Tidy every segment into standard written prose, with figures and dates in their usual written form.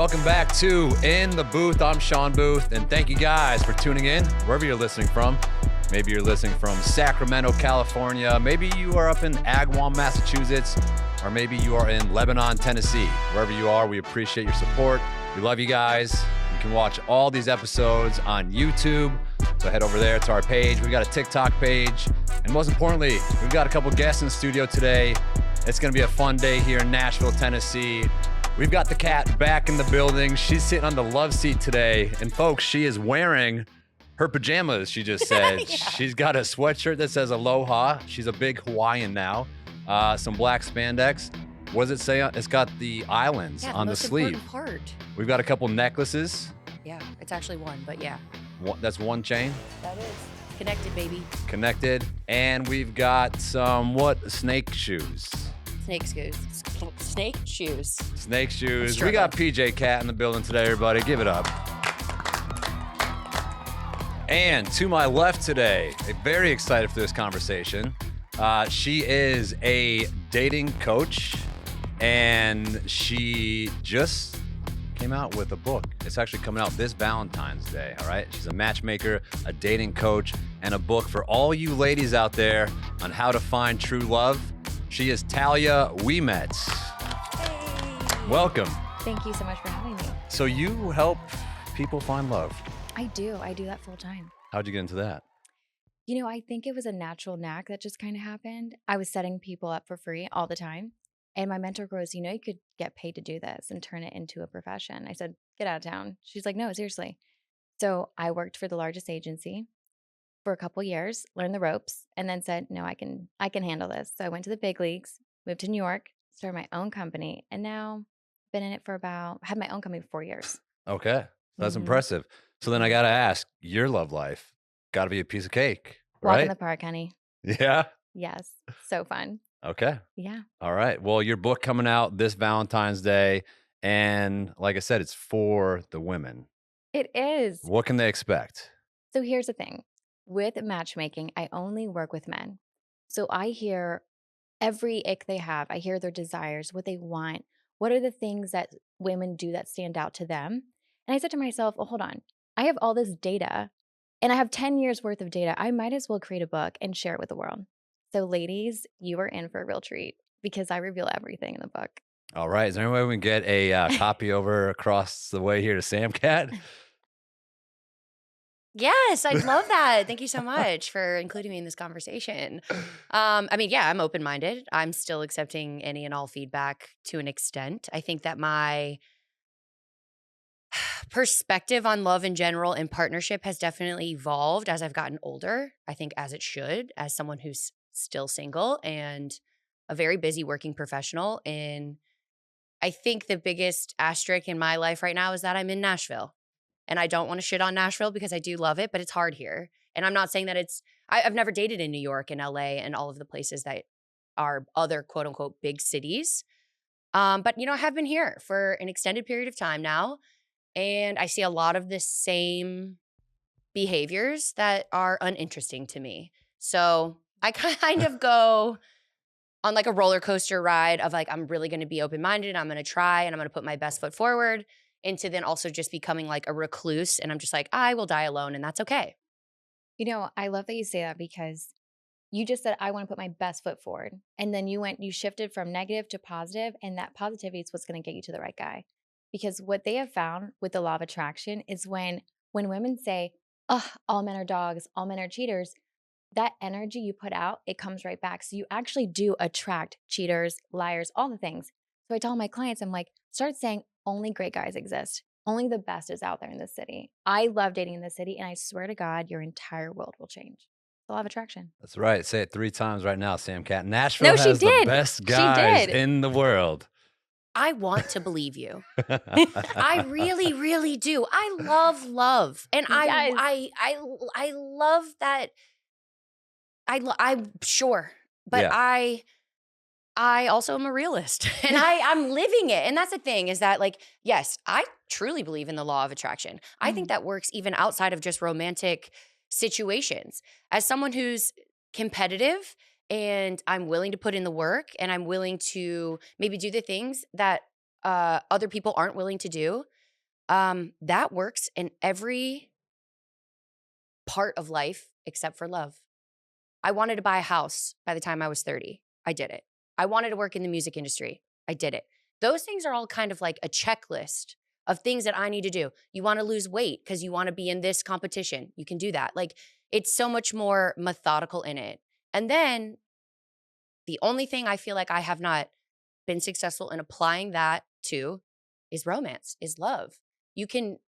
welcome back to In the Booth. I'm Shawn Booth, and thank you guys for tuning in wherever you're listening from. Maybe you're listening from Sacramento, California. Maybe you are up in Agawam, Massachusetts, or maybe you are in Lebanon, Tennessee. Wherever you are, we appreciate your support. We love you guys. You can watch all these episodes on YouTube. So head over there to our page. We've got a TikTok page. And most importantly, we've got a couple guests in the studio today. It's going to be a fun day here in Nashville, Tennessee. We've got the cat back in the building. She's sitting on the love seat today. And folks, she is wearing her pajamas, she just said. Yeah. She's got a sweatshirt that says Aloha. She's a big Hawaiian now. Some black spandex. What does it say? It's got the islands on the sleeve. Part. We've got a couple necklaces. Yeah, it's actually one, but yeah. That's one chain? That is. Connected, baby. Connected. And we've got some, snake shoes. Snake shoes. Snake shoes. Snake shoes. We got PajamaCat in the building today, everybody. Give it up. And to my left today, very excited for this conversation. She is a dating coach, and she just came out with a book. It's actually coming out this Valentine's Day, all right? She's a matchmaker, a dating coach, and a book for all you ladies out there on how to find true love. She is Thalia Ouimet. Hey. Welcome. Thank you so much for having me. So you help people find love. I do that full time. How'd you get into that? You know, I think it was a natural knack that just kind of happened. I was setting people up for free all the time. And my mentor goes, you know, you could get paid to do this and turn it into a profession. I said, get out of town. She's like, no, seriously. So I worked for the largest agency for a couple years, learned the ropes, and then said, no, I can handle this. So I went to the big leagues, moved to New York, started my own company, and now been in it for had my own company for 4 years. Okay. That's impressive. So then I got to ask, your love life got to be a piece of cake, right? Walk in the park, honey. Yeah. Yes. So fun. Okay. Yeah. All right. Well, your book coming out this Valentine's Day. And like I said, it's for the women. It is. What can they expect? So here's the thing. With matchmaking, I only work with men. So I hear every ick they have. I hear their desires, what they want. What are the things that women do that stand out to them? And I said to myself, oh, hold on. I have all this data and I have 10 years worth of data. I might as well create a book and share it with the world. So ladies, you are in for a real treat because I reveal everything in the book. All right. Is there any way we can get a copy over across the way here to PajamaCat? Yes, I'd love that. Thank you so much for including me in this conversation. I mean, yeah, I'm open-minded. I'm still accepting any and all feedback to an extent. I think that my perspective on love in general and partnership has definitely evolved as I've gotten older. I think as it should, as someone who's still single and a very busy working professional. And I think the biggest asterisk in my life right now is that I'm in Nashville. And I don't want to shit on Nashville because I do love it, but it's hard here. And I'm not saying that I've never dated in New York and LA and all of the places that are other quote unquote big cities. But, you know, I have been here for an extended period of time now. And I see a lot of the same behaviors that are uninteresting to me. So I kind of go on like a roller coaster ride of like, I'm really going to be open-minded. I'm going to try and I'm going to put my best foot forward, into then also just becoming like a recluse. And I'm just like, I will die alone and that's okay. You know, I love that you say that because you just said, I want to put my best foot forward. And then you shifted from negative to positive, and that positivity is what's going to get you to the right guy. Because what they have found with the law of attraction is when women say, oh, all men are dogs, all men are cheaters, that energy you put out, it comes right back. So you actually do attract cheaters, liars, all the things. So I tell my clients, I'm like, start saying only great guys exist. Only the best is out there in this city. I love dating in this city, and I swear to God, your entire world will change. The law of attraction. That's right. Say it 3 times right now, PajamaCat. Nashville has the best guys in the world. I want to believe you. I really, really do. I love love. And I love that. I'm sure, but yeah. I also am a realist and I'm living it. And that's the thing is that like, yes, I truly believe in the law of attraction. I think that works even outside of just romantic situations. As someone who's competitive and I'm willing to put in the work and I'm willing to maybe do the things that other people aren't willing to do. That works in every part of life except for love. I wanted to buy a house by the time I was 30. I did it. I wanted to work in the music industry. I did it. Those things are all kind of like a checklist of things that I need to do. You want to lose weight because you want to be in this competition. You can do that. Like, it's so much more methodical in it. And then the only thing I feel like I have not been successful in applying that to is romance, is love.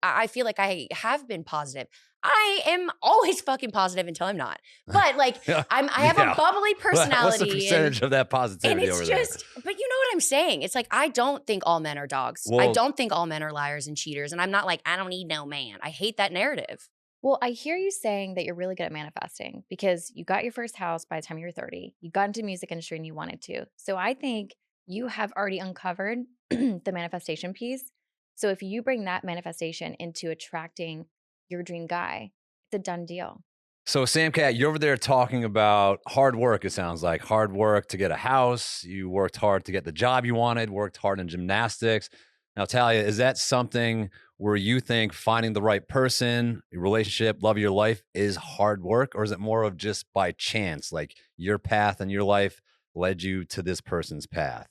I feel like I have been positive. I am always fucking positive until I'm not. But like, Yeah. I have a bubbly personality. What's the percentage of that And positivity it's over just, but you know what I'm saying? It's like, I don't think all men are dogs. I Well- don't think all men are liars and cheaters. And I'm not like, I don't need no man. I hate that narrative. Well, I hear you saying that you're really good at manifesting because you got your first house by the time you were 30. You got into the music industry and you wanted to. So I think you have already uncovered the manifestation piece. So if you bring that manifestation into attracting your dream guy, it's a done deal. So Sam Cat, you're over there talking about hard work, it sounds like. Hard work to get a house. You worked hard to get the job you wanted, worked hard in gymnastics. Now, Thalia, is that something where you think finding the right person, your relationship, love of your life is hard work? Or is it more of just by chance, like your path and your life led you to this person's path?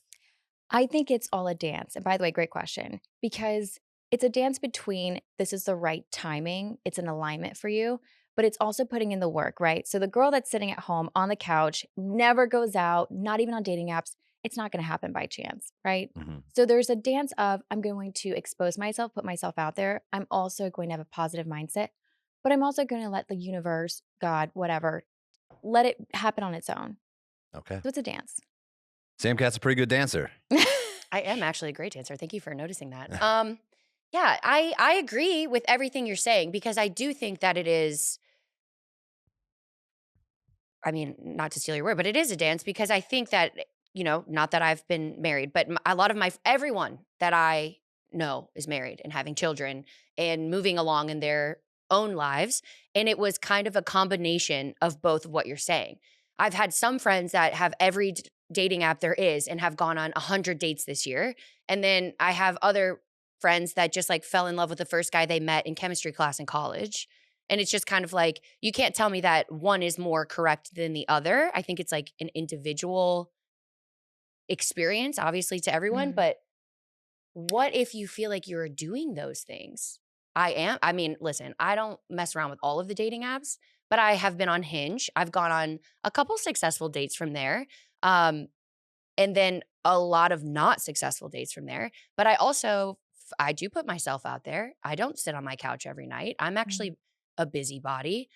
I think it's all a dance. And by the way, great question, because it's a dance between this is the right timing, it's an alignment for you, but it's also putting in the work, right? So the girl that's sitting at home on the couch, never goes out, not even on dating apps, it's not going to happen by chance, right? Mhm. So there's a dance of I'm going to expose myself, put myself out there. I'm also going to have a positive mindset, but I'm also going to let the universe, God, whatever, let it happen on its own. Okay. So it's a dance. Sam Cat's a pretty good dancer. I am actually a great dancer. Thank you for noticing that. Yeah, I agree with everything you're saying because I do think that it is, I mean, not to steal your word, but it is a dance because I think that, you know, not that I've been married, but a lot of everyone that I know is married and having children and moving along in their own lives. And it was kind of a combination of both of what you're saying. I've had some friends that have every dating app there is and have gone on 100 dates this year. And then I have other friends that just like fell in love with the first guy they met in chemistry class in college. And it's just kind of like, you can't tell me that one is more correct than the other. I think it's like an individual experience, obviously, to everyone. Mhm. But what if you feel like you're doing those things? I mean, listen, I don't mess around with all of the dating apps, but I have been on Hinge. I've gone on a couple successful dates from there. And then a lot of not successful dates from there. But I do put myself out there. I don't sit on my couch every night. I'm actually a busybody.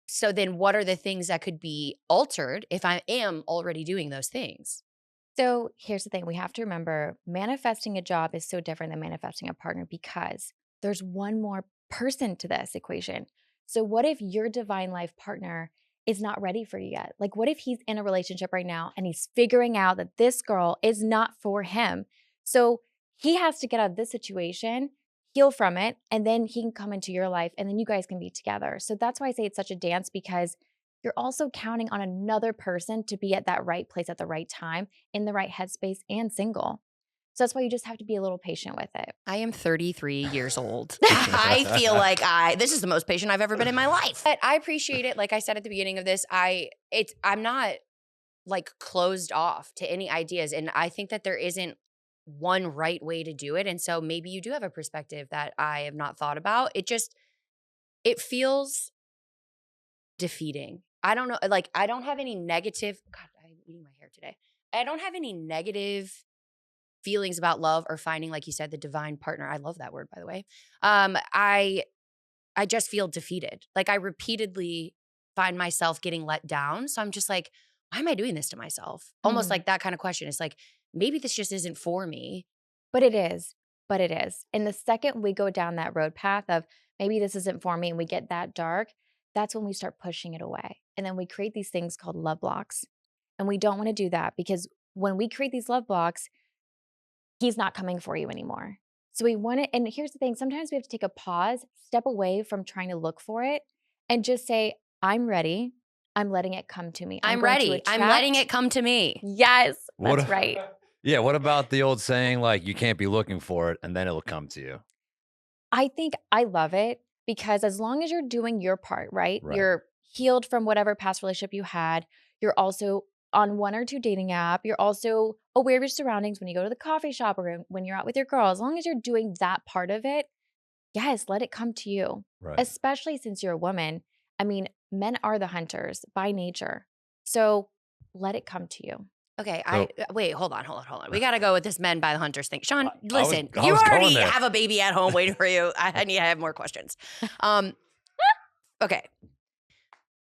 So then what are the things that could be altered if I am already doing those things? So here's the thing. We have to remember manifesting a job is so different than manifesting a partner because there's one more person to this equation. So what if your divine life partner is not ready for you yet? Like, what if he's in a relationship right now and he's figuring out that this girl is not for him? So he has to get out of this situation, heal from it, and then he can come into your life and then you guys can be together. So that's why I say it's such a dance because you're also counting on another person to be at that right place at the right time, in the right headspace, and single. So that's why you just have to be a little patient with it. I am 33 years old. I feel like this is the most patient I've ever been in my life. But I appreciate it. Like I said at the beginning of this, I'm not like closed off to any ideas. And I think that there isn't one right way to do it. And so maybe you do have a perspective that I have not thought about. It feels defeating. I don't know. Like, I don't have any negative, God, I'm eating my hair today. I don't have any negative feelings about love or finding, like you said, the divine partner. I love that word, by the way. I just feel defeated. Like I repeatedly find myself getting let down. So I'm just like, why am I doing this to myself? Almost like that kind of question. It's like, maybe this just isn't for me. But it is. But it is. And the second we go down that road path of maybe this isn't for me and we get that dark, that's when we start pushing it away. And then we create these things called love blocks. And we don't want to do that because when we create these love blocks, he's not coming for you anymore. So we want to, and here's the thing, sometimes we have to take a pause, step away from trying to look for it and just say, I'm ready. I'm letting it come to me. I'm going to ready. I'm letting it come to me. Yes, What that's right. Yeah, what about the old saying, like, you can't be looking for it and then it'll come to you? I think I love it because as long as you're doing your part, right? Right. You're healed from whatever past relationship you had. You're also on one or two dating app. You're also aware of your surroundings when you go to the coffee shop or when you're out with your girl. As long as you're doing that part of it, yes, let it come to you. Right. Especially since you're a woman. I mean, men are the hunters by nature. So let it come to you. Okay, So wait, hold on. We got to go with this men by the hunters thing. Shawn, listen, I you was going already there. have a baby at home waiting for you. I need to have more questions. Okay.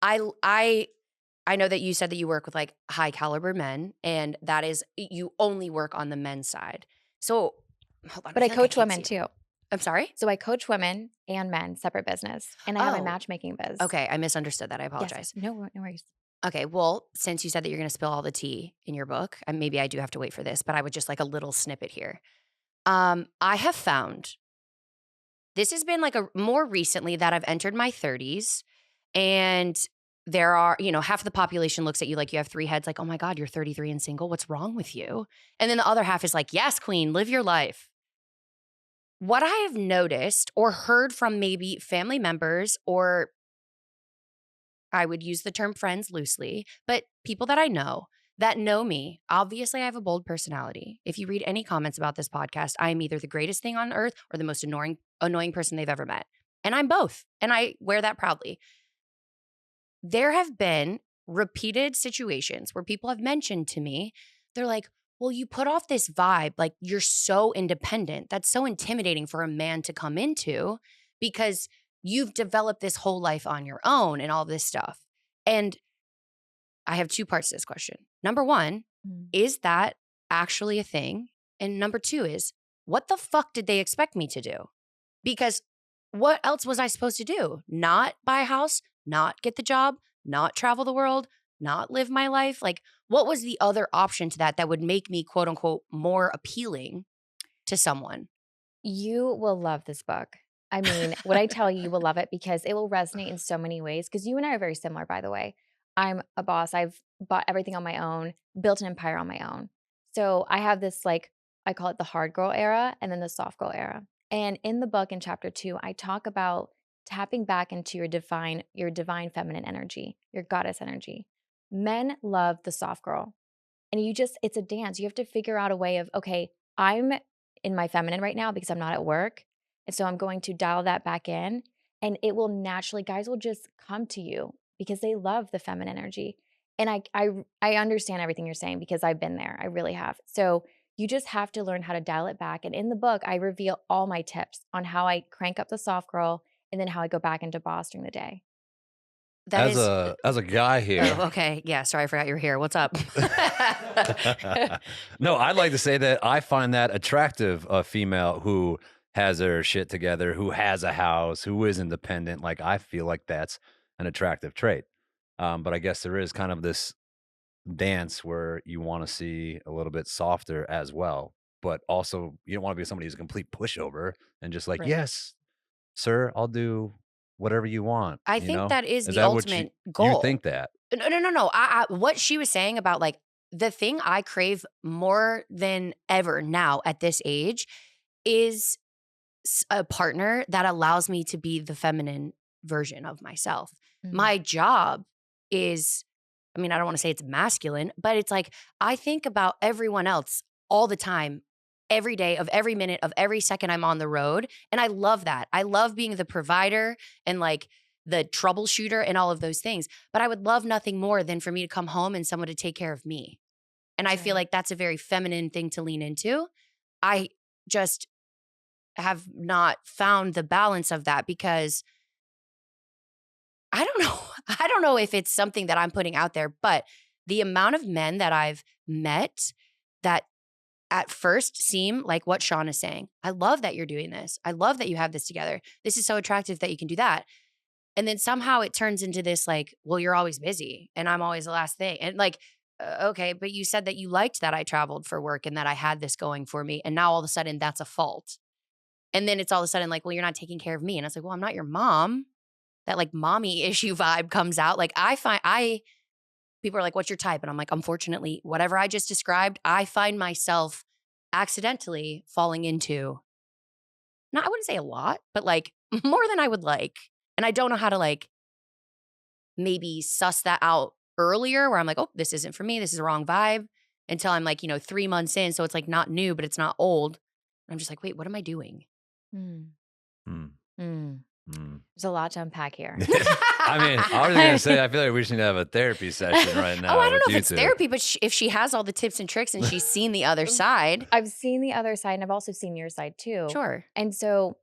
I know that you said that you work with like high caliber men, and that is you only work on the men's side. So hold on, But I feel like coach can't women see. too. I'm sorry? So I coach women and men, separate business. And I have a Oh, matchmaking biz. okay. I misunderstood that. I Yes. apologize. No worries. Okay, well, since you said that you're going to spill all the tea in your book, and maybe I do have to wait for this, but I would just like a little snippet here. I have found this has been like a more recently that I've entered my 30s, and there are, half of the population looks at you like you have three heads, like, oh my God, you're 33 and single. What's wrong with you? And then the other half is like, yes, queen, live your life. What I have noticed or heard from maybe family members, or I would use the term friends loosely, but people that I know that know me, obviously I have a bold personality. If you read any comments about this podcast, I am either the greatest thing on earth or the most annoying person they've ever met. And I'm both. And I wear that proudly. There have been repeated situations where people have mentioned to me, they're like, well, you put off this vibe, like you're so independent. That's so intimidating for a man to come into because you've developed this whole life on your own and all this stuff. And I have two parts to this question. Number one, is that actually a thing? And number two is, what the fuck did they expect me to do? Because what else was I supposed to do? Not buy a house, not get the job, not travel the world, not live my life? Like, what was the other option to that would make me, quote unquote, more appealing to someone? You will love this book. I mean, what I tell you, you will love it because it will resonate in so many ways. Because you and I are very similar, by the way. I'm a boss. I've bought everything on my own, built an empire on my own. So I have this, like, I call it the hard girl era and then the soft girl era. And in the book, in chapter 2, I talk about tapping back into your divine feminine energy, your goddess energy. Men love the soft girl. And it's a dance. You have to figure out a way of, okay, I'm in my feminine right now because I'm not at work. And so I'm going to dial that back in. And it will naturally, guys will just come to you because they love the feminine energy. And I understand everything you're saying because I've been there. I really have. So you just have to learn how to dial it back. And in the book, I reveal all my tips on how I crank up the soft girl and then how I go back into boss during the day. That as is. a guy here. Oh, okay. Yeah. Sorry, I forgot you were here. What's up? No, I'd like to say that I find that attractive, a female who has her shit together, who has a house, who is independent. Like, I feel like that's an attractive trait. But I guess there is kind of this dance where you want to see a little bit softer as well. But also, you don't want to be somebody who's a complete pushover and just like, Right. yes, sir, I'll do whatever you want. I you think know? that is Is the that ultimate you goal. think that? No. What she was saying about like the thing I crave more than ever now at this age is a partner that allows me to be the feminine version of myself. My job is, I mean, I don't want to say it's masculine, but it's like I think about everyone else all the time, every day of every minute of every second I'm on the road. And I love that. I love being the provider and like the troubleshooter and all of those things. But I would love nothing more than for me to come home and someone to take care of me. And I feel like that's a very feminine thing to lean into. I just have not found the balance of that because I don't know. I don't know if it's something that I'm putting out there, but the amount of men that I've met that at first seem like what Shawn is saying. I love that you're doing this. I love that you have this together. This is so attractive that you can do that. And then somehow it turns into this like, well, you're always busy and I'm always the last thing. And like, okay, but you said that you liked that I traveled for work and that I had this going for me. And now all of a sudden that's a fault. And then it's all of a sudden like, well, you're not taking care of me. And I was like, well, I'm not your mom. That like mommy issue vibe comes out. Like people are like, what's your type? And I'm like, unfortunately, whatever I just described, I find myself accidentally falling into I wouldn't say a lot, but like more than I would like. And I don't know how to like maybe suss that out earlier where I'm like, oh, this isn't for me. This is a wrong vibe until I'm like, 3 months in. So it's like not new, but it's not old. I'm just like, wait, what am I doing? Mm. Hmm. Mm. Hmm. There's a lot to unpack here. I mean, I was gonna say, I feel like we should have a therapy session right now. Oh, I don't know with if it's you two. therapy, but if she has all the tips and tricks and she's seen the other side, I've seen the other side, and I've also seen your side too. sure. And so,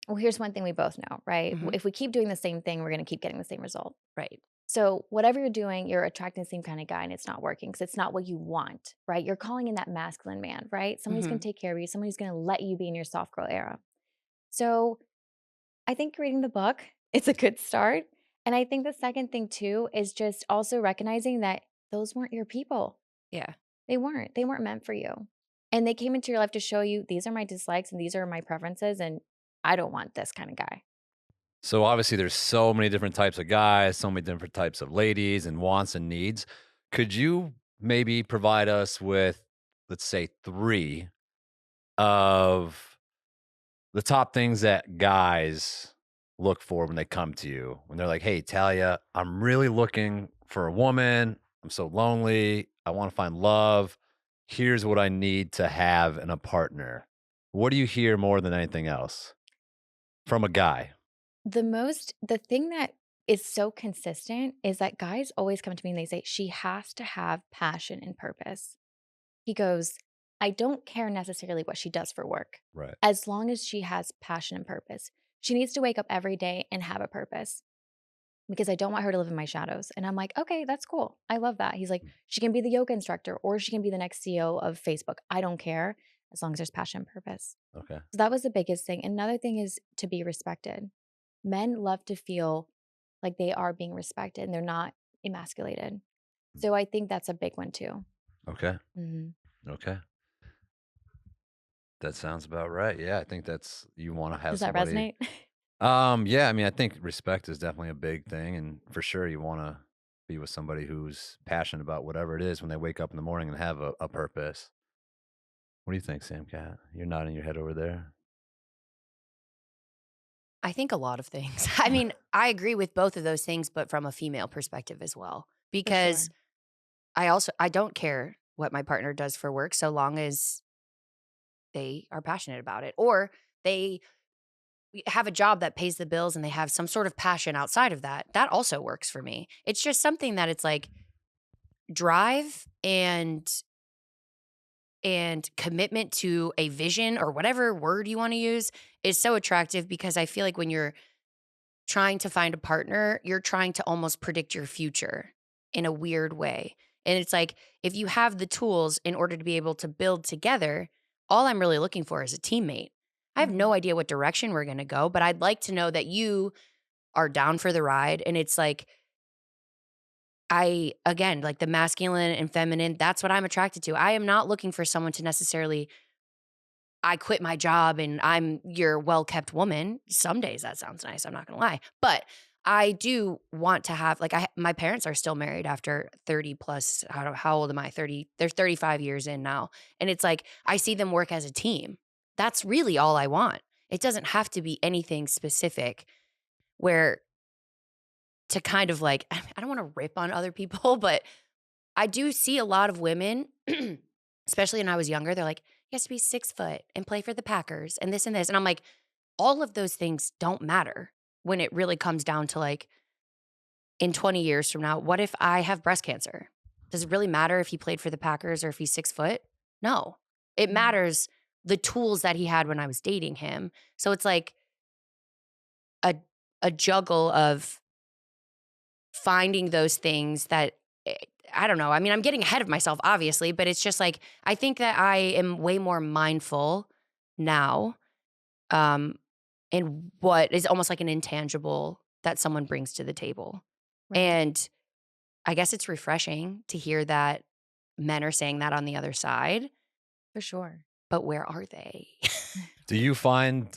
well, here's one thing we both know, right? Mhm. If we keep doing the same thing, we're going to keep getting the same result. Right. So, whatever you're doing, you're attracting the same kind of guy, and it's not working because it's not what you want, right? You're calling in that masculine man, right? Someone who's going Mhm. to take care of you, someone who's going to let you be in your soft girl era. So, I think reading the book, it's a good start. And I think the second thing too is just also recognizing that those weren't your people. Yeah. They weren't. They weren't meant for you. And they came into your life to show you these are my dislikes and these are my preferences. And I don't want this kind of guy. So obviously, there's so many different types of guys, so many different types of ladies, and wants and needs. Could you maybe provide us with, let's say, 3 of the top things that guys look for when they come to you? When they're like, "Hey, Talia, I'm really looking for a woman. I'm so lonely. I want to find love. Here's what I need to have in a partner." What do you hear more than anything else from a guy? The thing that is so consistent is that guys always come to me and they say, she has to have passion and purpose. He goes, I don't care necessarily what she does for work, Right. as long as she has passion and purpose. She needs to wake up every day and have a purpose because I don't want her to live in my shadows. And I'm like, okay, that's cool. I love that. He's like, she can be the yoga instructor or she can be the next CEO of Facebook. I don't care as long as there's passion and purpose. Okay. So that was the biggest thing. Another thing is to be respected. Men love to feel like they are being respected and they're not emasculated. So I think that's a big one too. Okay. hmm Okay. That sounds about right. Yeah, I think that's you want to have Does that somebody. resonate? Yeah, I mean, I think respect is definitely a big thing, and for sure, you want to be with somebody who's passionate about whatever it is when they wake up in the morning and have a purpose. What do you think, Sam Cat? You're nodding your head over there. I think a lot of things. I mean, I agree with both of those things, but from a female perspective as well. For Because sure. I don't care what my partner does for work so long as they are passionate about it or they have a job that pays the bills and they have some sort of passion outside of that. That also works for me. It's just something that it's like drive and commitment to a vision or whatever word you want to use is so attractive because I feel like when you're trying to find a partner, you're trying to almost predict your future in a weird way. And it's like, if you have the tools in order to be able to build together, all I'm really looking for is a teammate. I have no idea what direction we're going to go, but I'd like to know that you are down for the ride. And it's like, again, like the masculine and feminine, that's what I'm attracted to. I am not looking for someone to necessarily I quit my job and I'm your well-kept woman. Some days that sounds nice, I'm not gonna lie. But I do want to have like my parents are still married after 30 plus. How old am I? 30. They're 35 years in now. And it's like I see them work as a team. That's really all I want. It doesn't have to be anything specific where to kind of like I don't want to rip on other people, but I do see a lot of women, especially when I was younger, they're like, he has to be 6 foot and play for the Packers and this and this. And I'm like, all of those things don't matter when it really comes down to like, in 20 years from now, what if I have breast cancer? Does it really matter if he played for the Packers or if he's 6 foot? No. It matters the tools that he had when I was dating him. So it's like a a juggle of finding those things that I don't know. I mean, I'm getting ahead of myself, obviously, but it's just like I think that I am way more mindful now, um, in what is almost like an intangible that someone brings to the table, Right. and I guess it's refreshing to hear that men are saying that on the other side. For sure. But where are they? Do you find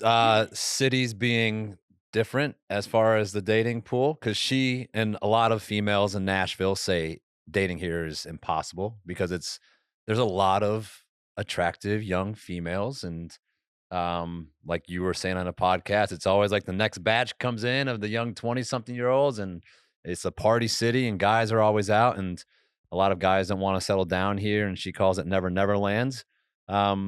cities being different as far as the dating pool? Because she and a lot of females in Nashville say dating here is impossible because there's a lot of attractive young females, and Like you were saying on a podcast, it's always like the next batch comes in of the young 20-something-year-olds, and it's a party city, and guys are always out, and a lot of guys don't want to settle down here, and she calls it Never Never Lands. Yes.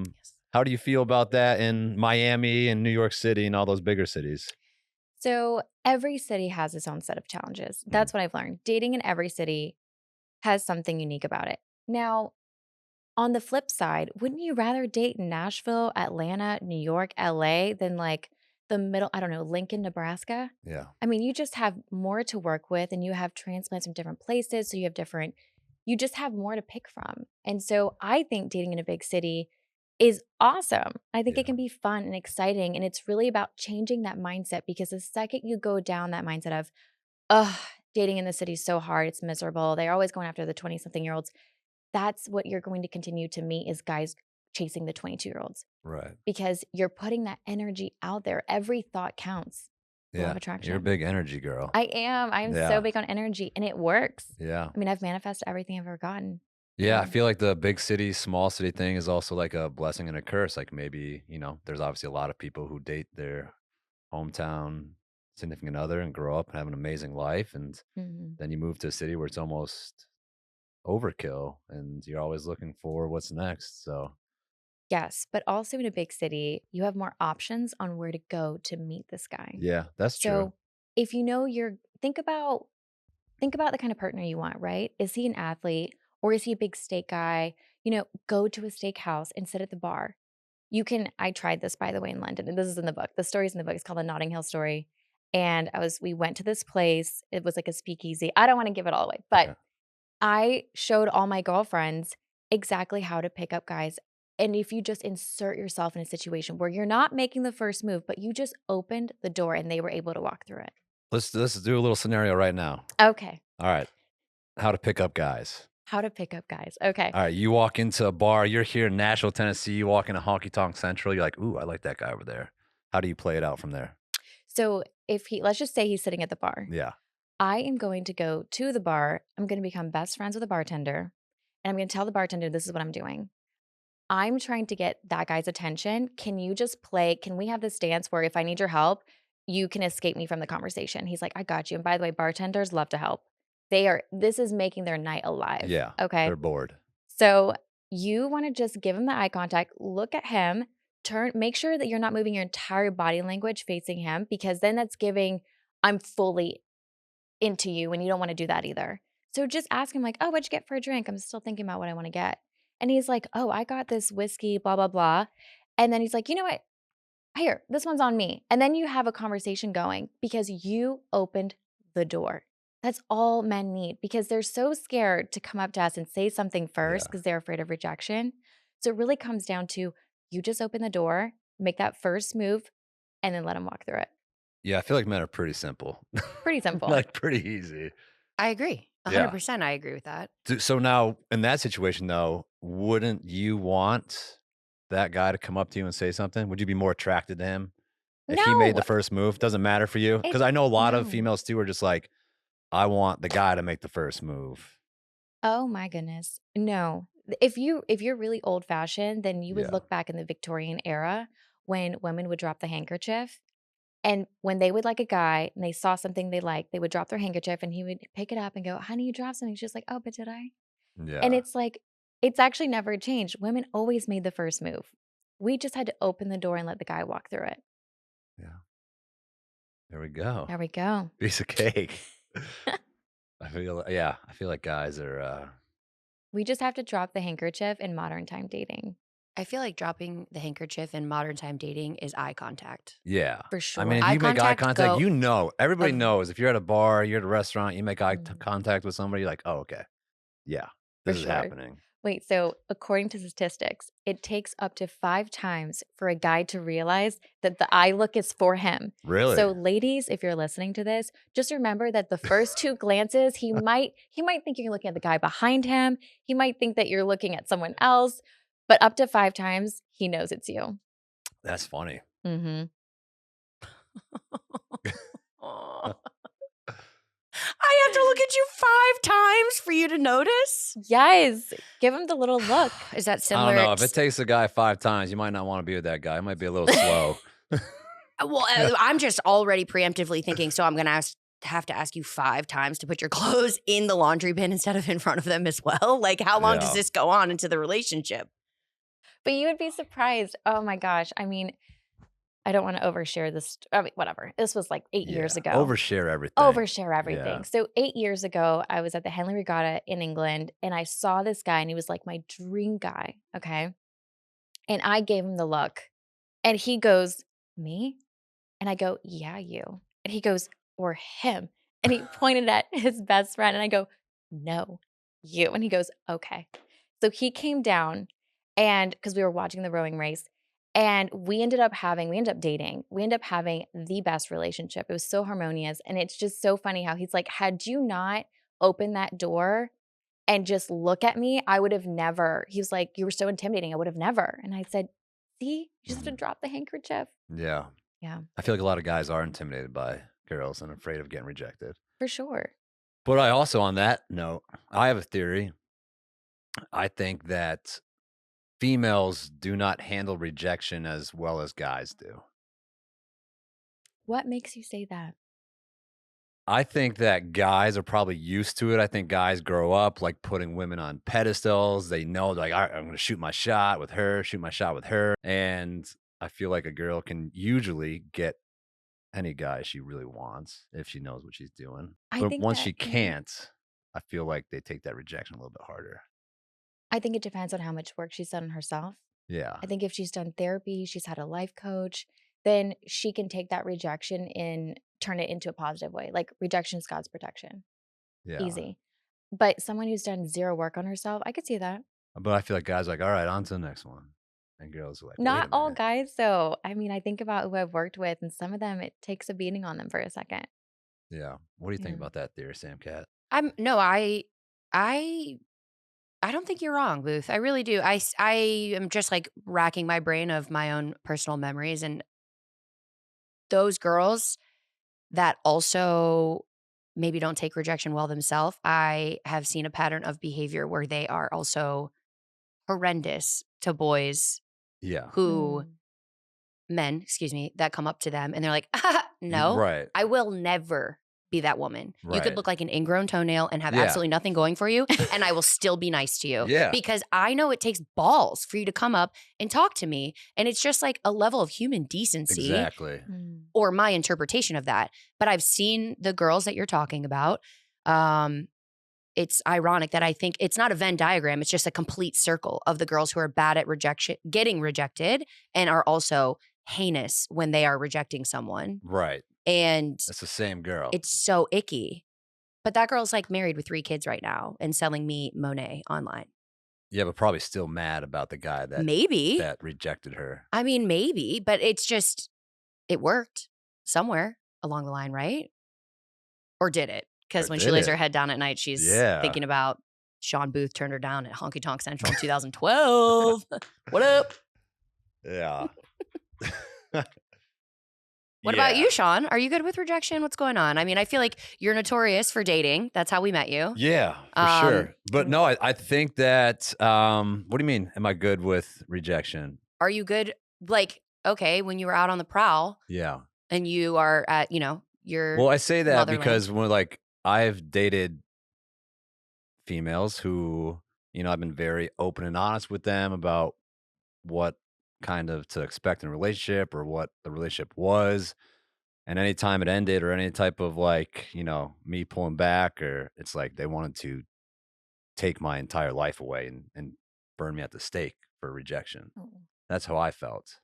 How do you feel about that in Miami and New York City and all those bigger cities? So every city has its own set of challenges. Mhm. That's what I've learned. Dating in every city has something unique about it. Now, on the flip side, wouldn't you rather date in Nashville, Atlanta, New York, LA than like the middle, I don't know, Lincoln, Nebraska? Yeah. I mean, you just have more to work with and you have transplants from different places. So you have different, you just have more to pick from. And so I think dating in a big city is awesome. I think Yeah. it can be fun and exciting. And it's really about changing that mindset because the second you go down that mindset of, oh, dating in the city is so hard, it's miserable, they're always going after the 20 something year olds, that's what you're going to continue to meet is guys chasing the 22-year-olds Right. because you're putting that energy out there. Every thought counts. Law of Yeah. You're a attraction. big energy girl. I am. I am so Yeah. big on energy and it works. Yeah. I mean, I've manifested everything I've ever gotten. Yeah, I Yeah. feel like the big city, small city thing is also like a blessing and a curse. Like maybe, there's obviously a lot of people who date their hometown significant other and grow up and have an amazing life. And Mhm. then you move to a city where it's almost overkill and you're always looking for what's next. So, Yes. But also in a big city, you have more options on where to go to meet this guy. yeah, that's true. So if you know you're, think about the kind of partner you want, right? Is he an athlete or is he a big steak guy? Go to a steakhouse and sit at the bar. I tried this by the way in London, and this is in the book. The story's in the book. It's called The Notting Hill Story. And we went to this place. It was like a speakeasy. I don't want to give it all away, but Okay. I showed all my girlfriends exactly how to pick up guys. And if you just insert yourself in a situation where you're not making the first move, but you just opened the door and they were able to walk through it. Let's do a little scenario right now. Okay. All right. How to pick up guys. How to pick up guys. Okay. All right. You walk into a bar, you're here in Nashville, Tennessee, you walk into Honky Tonk Central, you're like, ooh, I like that guy over there. How do you play it out from there? So let's just say he's sitting at the bar. Yeah. I am going to go to the bar. I'm going to become best friends with the bartender. And I'm going to tell the bartender, this is what I'm doing. I'm trying to get that guy's attention. Can you just play? Can we have this dance where if I need your help, you can escape me from the conversation? He's like, I got you. And by the way, bartenders love to help. This is making their night alive. Yeah. Okay. They're bored. So you want to just give him the eye contact, look at him, make sure that you're not moving your entire body language facing him because then that's giving, I'm fully into you and you don't want to do that either. So just ask him like, "Oh, what'd you get for a drink? I'm still thinking about what I want to get." And he's like, "Oh, I got this whiskey, blah blah blah." And then he's like, "You know what? Here, this one's on me." And then you have a conversation going because you opened the door. That's all men need because they're so scared to come up to us and say something first Yeah. because they're afraid of rejection. So it really comes down to you just open the door, make that first move, and then let them walk through it. Yeah. I feel like men are pretty simple. Pretty simple. Like pretty easy. I agree. Yeah. 100% I agree with that. So now in that situation though, wouldn't you want that guy to come up to you and say something? Would you be more attracted to him if he made No, the first move? Doesn't matter for you? Because I know a lot of no. females too are just like, I want the guy to make the first move. Oh my goodness. No. If you're really old fashioned, then you would Yeah. look back in the Victorian era when women would drop the handkerchief. And when they would like a guy and they saw something they liked, they would drop their handkerchief and he would pick it up and go, "Honey, you dropped something." She's like, "Oh, but did I?" And Yeah. it's like, it's actually never changed. Women always made the first move. We just had to open the door and let the guy walk through it. Yeah. There we go. There we go. Piece of cake. I feel like guys are We just have to drop the handkerchief in modern time dating. I feel like dropping the handkerchief in modern time dating is eye contact. yeah. For I mean, sure. if Eye you make eye contact, contact, go everybody of knows if you're at a bar, you're at a restaurant, you make Mm, contact with somebody, you're like, oh, okay. Yeah. for This is sure. happening. Wait, so according to statistics, it takes up to 5 times for a guy to realize that the eye look is for him. Really? So ladies, if you're listening to this, just remember that the first 2 glances, he might think you're looking at the guy behind him. He might think that you're looking at someone else, but up to 5 times, he knows it's you. That's funny. Mhm. I have to look at you 5 times for you to notice? Yes. Give him the little look. Is that I similar? don't know. If it takes a guy 5 times, you might not want to be with that guy. It might be a little slow. Well, I'm just already preemptively thinking, so I'm going to have to ask you 5 times to put your clothes in the laundry bin instead of in front of them as well. Like, how long does Yeah. this go on into the relationship? But you would be surprised. Oh my gosh. I mean, I don't want to overshare this. I mean, whatever. This was like 8 years ago. Overshare everything. Overshare everything. Yeah. So 8 years ago, I was at the Henley Regatta in England and I saw this guy and he was like my dream guy. Okay. And I gave him the look and he goes, "Me?" And I go, "Yeah, you." And he goes, "Or him." And he pointed at his best friend and I go, "No, you." And he goes, "Okay." So he came down and because we were watching the rowing race and we ended up dating. We ended up having the best relationship. It was so harmonious. And it's just so funny how he's like, had you not opened that door and just look at me, I would have never. He was like, you were so intimidating. I would have never. And I said, see, you just have to drop the handkerchief. Yeah. Yeah, I feel like a lot of guys are intimidated by girls and afraid of getting rejected. for sure. But I also, on that note, I have a theory. I think that females do not handle rejection as well as guys do. What makes you say that? I think that guys are probably used to it. I think guys grow up like putting women on pedestals. They know, like, all right, I'm going to shoot my shot with her, shoot my shot with her. And I feel like a girl can usually get any guy she really wants if she knows what she's doing. I But think once that- she can't, I feel like they take that rejection a little bit harder. I think it depends on how much work she's done on herself. Yeah. I think if she's done therapy, she's had a life coach, then she can take that rejection and turn it into a positive way. Like rejection is God's protection. Yeah. Easy. But someone who's done zero work on herself, I could see that. But I feel like guys are like, all right, on to the next one. And girls are like, Not wait a all minute. guys, though. I mean, I think about who I've worked with, and some of them, it takes a beating on them for a second. Yeah. What do you think Yeah. about that theory, Sam Cat? I don't think you're wrong, Booth. I really do. I am just like racking my brain of my own personal memories and those girls that also maybe don't take rejection well themselves. I have seen a pattern of behavior where they are also horrendous to boys Yeah. who Mm. men, excuse me, that come up to them and they're like, You- no, Right. I will never be that woman. You Right. could look like an ingrown toenail and have Yeah. absolutely nothing going for you, and I will still be nice to you. Yeah. Because I know it takes balls for you to come up and talk to me. And it's just like a level of human decency Exactly. Mm. or my interpretation of that. But I've seen the girls that you're talking about. It's ironic that I think it's not a Venn diagram. It's just a complete circle of the girls who are bad at getting rejected and are also heinous when they are rejecting someone. Right. And It's the same girl. it's so icky. But that girl's like married with 3 kids right now and selling me Monet online. Yeah, but probably still mad about the guy that Maybe. that rejected her. I mean, maybe, but it's just, it worked somewhere along the line, right? Or did it? Because Or when she did lays it? her head down at night, she's Yeah. thinking about Shawn Booth turned her down at Honky Tonk Central in 2012. What up? Yeah. What about Yeah. you, Shawn? Are you good with rejection? What's going on? I mean, I feel like you're notorious for dating. That's how we met you. Yeah, for sure. But no, I think that what do you mean? Am I good with rejection? Are you good? Like, okay, when you were out on the prowl Yeah. and you are at, your Well, I say that motherland. because when I've dated females who, I've been very open and honest with them about what kind of to expect in a relationship or what the relationship was. And anytime it ended or any type of me pulling back, or it's like they wanted to take my entire life away and burn me at the stake for rejection. Oh. That's how I felt.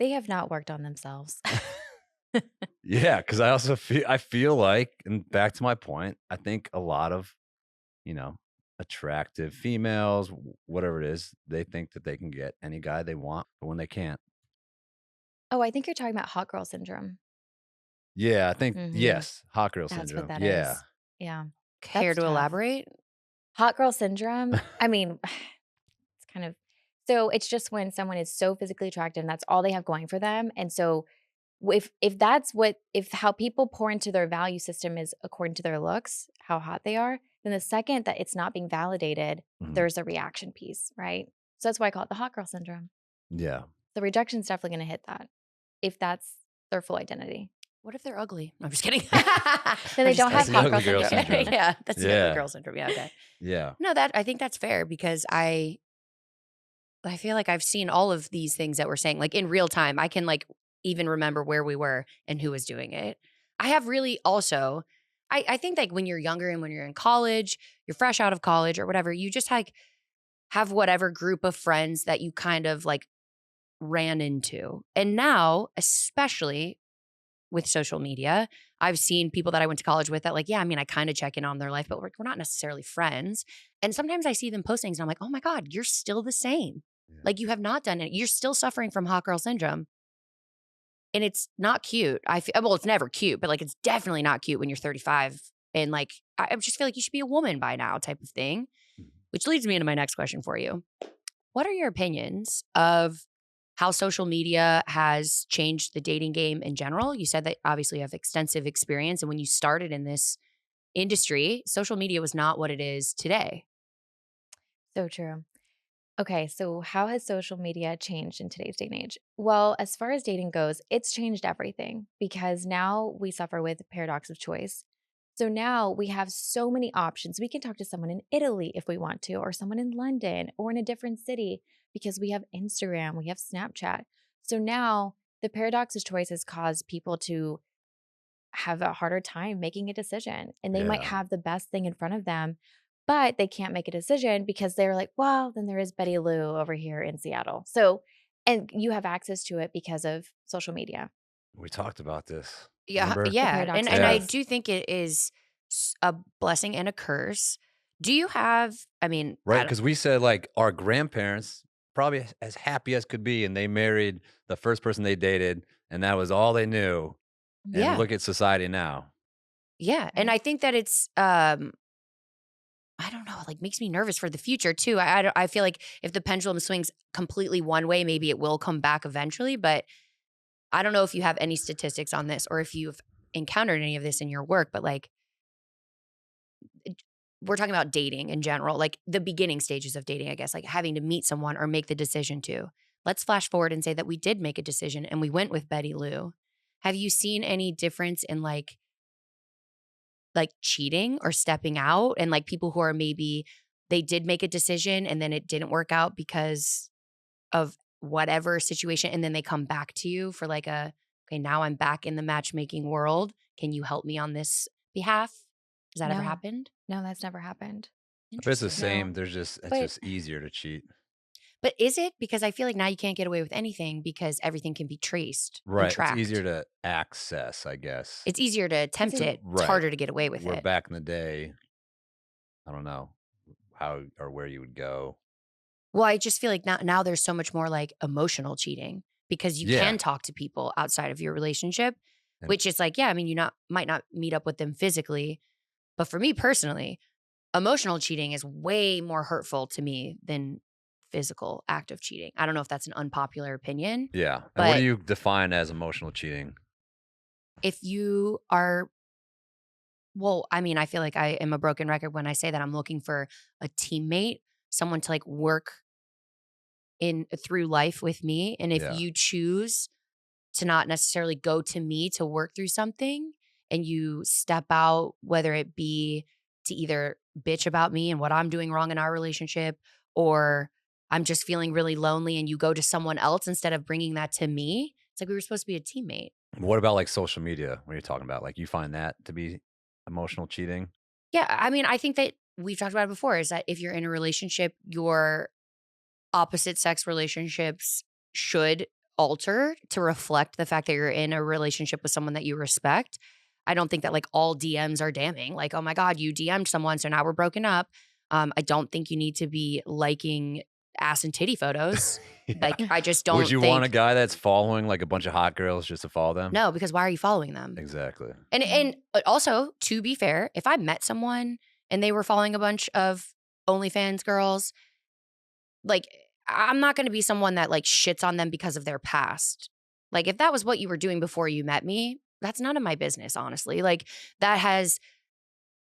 They have not worked on themselves. Yeah, because I feel like, and back to my point, I think a lot of, attractive females, whatever it is, they think that they can get any guy they want, but when they can't. Oh, I think you're talking about hot girl syndrome. Yeah, I think Mhm. yes, hot girl That's syndrome. what that is. Yeah. Yeah. Care That's to tough. elaborate? Hot girl syndrome. I mean, it's kind of so it's just when someone is so physically attractive and that's all they have going for them. And so if that's what, if how people pour into their value system is according to their looks, how hot they are, then the second that it's not being validated, Mhm. there's a reaction piece, right? So that's why I call it the hot girl syndrome. Yeah. The rejection's definitely going to hit that if that's their full identity. What if they're ugly? No, I'm just kidding. Then I'm they just don't have kidding. hot the girl ugly girl syndrome. syndrome. Yeah, that's the ugly Yeah. girl syndrome. Yeah, okay. Yeah. No, I think that's fair because I feel like I've seen all of these things that we're saying like in real time. I can like even remember where we were and who was doing it. I have really also I think like when you're younger and when you're in college, you're fresh out of college or whatever, you just like have whatever group of friends that you kind of like ran into. And now, especially with social media, I've seen people that I went to college with that like, yeah, I mean, I kind of check in on their life, but we're not necessarily friends. And sometimes I see them post things and I'm like, oh my God, you're still the same. Yeah. Like you have not done it. You're still suffering from hot girl syndrome. And it's not cute. Well, it's never cute, but like it's definitely not cute when you're 35 and like I just feel like you should be a woman by now type of thing. Which leads me into my next question for you. What are your opinions of how social media has changed the dating game in general? You said that obviously you have extensive experience. And when you started in this industry, social media was not what it is today. So true. Okay, so how has social media changed in today's day and age? Well, as far as dating goes, it's changed everything because now we suffer with paradox of choice. So now we have so many options. We can talk to someone in Italy if we want to, or someone in London or in a different city because we have Instagram, we have Snapchat. So now the paradox of choice has caused people to have a harder time making a decision and they might Yeah. have the best thing in front of them, but they can't make a decision because they're like, well, then there is Betty Lou over here in Seattle. So, and you have access to it because of social media. We talked about this. Yeah, Remember? The yeah. paradox And of I Yeah. choice. do think it is a blessing and a curse. Do you have, I mean, Right. Because we said like our grandparents probably as happy as could be, and they married the first person they dated, and that was all they knew. And yeah, look at society now. yeah. And Right. I think that it's, I don't know, like makes me nervous for the future too. I feel like if the pendulum swings completely one way, maybe it will come back eventually. But I don't know if you have any statistics on this or if you've encountered any of this in your work, but like we're talking about dating in general, like the beginning stages of dating, I guess, like having to meet someone or make the decision to. Let's flash forward and say that we did make a decision and we went with Betty Lou. Have you seen any difference in like cheating or stepping out and like people who are maybe they did make a decision and then it didn't work out because of whatever situation and then they come back to you for like a okay, now I'm back in the matchmaking world. Can you help me on this behalf? Has that ever No, happened? no, that's never happened. But it's the Interesting. same. No, It's but just easier to cheat. But is it? Because I feel like now you can't get away with anything because everything can be traced and Right. It's easier tracked. to access, I guess. It's easier to attempt easier. it. It's Right. harder to get away with Where it. back in the day, I don't know how or where you would go. Well, I just feel like now there's so much more like emotional cheating because you Yeah. can talk to people outside of your relationship, And which is like, yeah, I mean, might not meet up with them physically, but for me personally, emotional cheating is way more hurtful to me than physical act of cheating. I don't know if that's an unpopular opinion, yeah. And what but do you define as emotional cheating? if you are, well, I mean, I feel like I am a broken record when I say that I'm looking for a teammate, someone to like work in through life with me. And if Yeah. you choose to not necessarily go to me to work through something and you step out, whether it be to either bitch about me and what I'm doing wrong in our relationship, or I'm just feeling really lonely and you go to someone else instead of bringing that to me, it's like we were supposed to be a teammate. What about like social media? What are you talking about? Like you find that to be emotional cheating? Yeah. I mean, I think that we've talked about it before is that if you're in a relationship, your opposite sex relationships should alter to reflect the fact that you're in a relationship with someone that you respect. I don't think that like all DMs are damning. Like, oh my God, you DM'd someone, so now we're broken up. I don't think you need to be liking ass and titty photos. Yeah. Like, I just Would don't you want a think guy that's following like a bunch of hot girls just to follow them? no, because why are you following them? Exactly. And also, to be fair, if I met someone and they were following a bunch of OnlyFans girls, like I'm not going to be someone that like shits on them because of their past. Like, if that was what you were doing before you met me, that's none of my business, honestly. Like, that has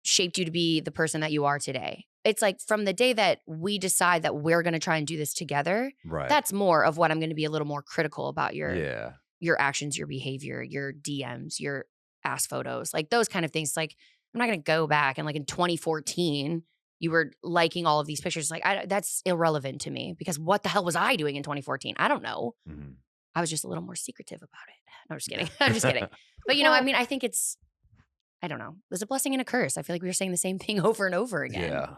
shaped you to be the person that you are today. It's like from the day that we decide that we're going to try and do this together, Right. that's more of what I'm going to be a little more critical about Yeah. your actions, your behavior, your DMs, your ass photos, like those kind of things. Like, I'm not going to go back and like in 2014, you were liking all of these pictures. Like, that's irrelevant to me because what the hell was I doing in 2014? I don't know. Mhm. I was just a little more secretive about it. No, I'm just kidding. I'm just kidding. But Well, I mean, I think I don't know. There's a blessing and a curse. I feel like we were saying the same thing over and over again. Yeah.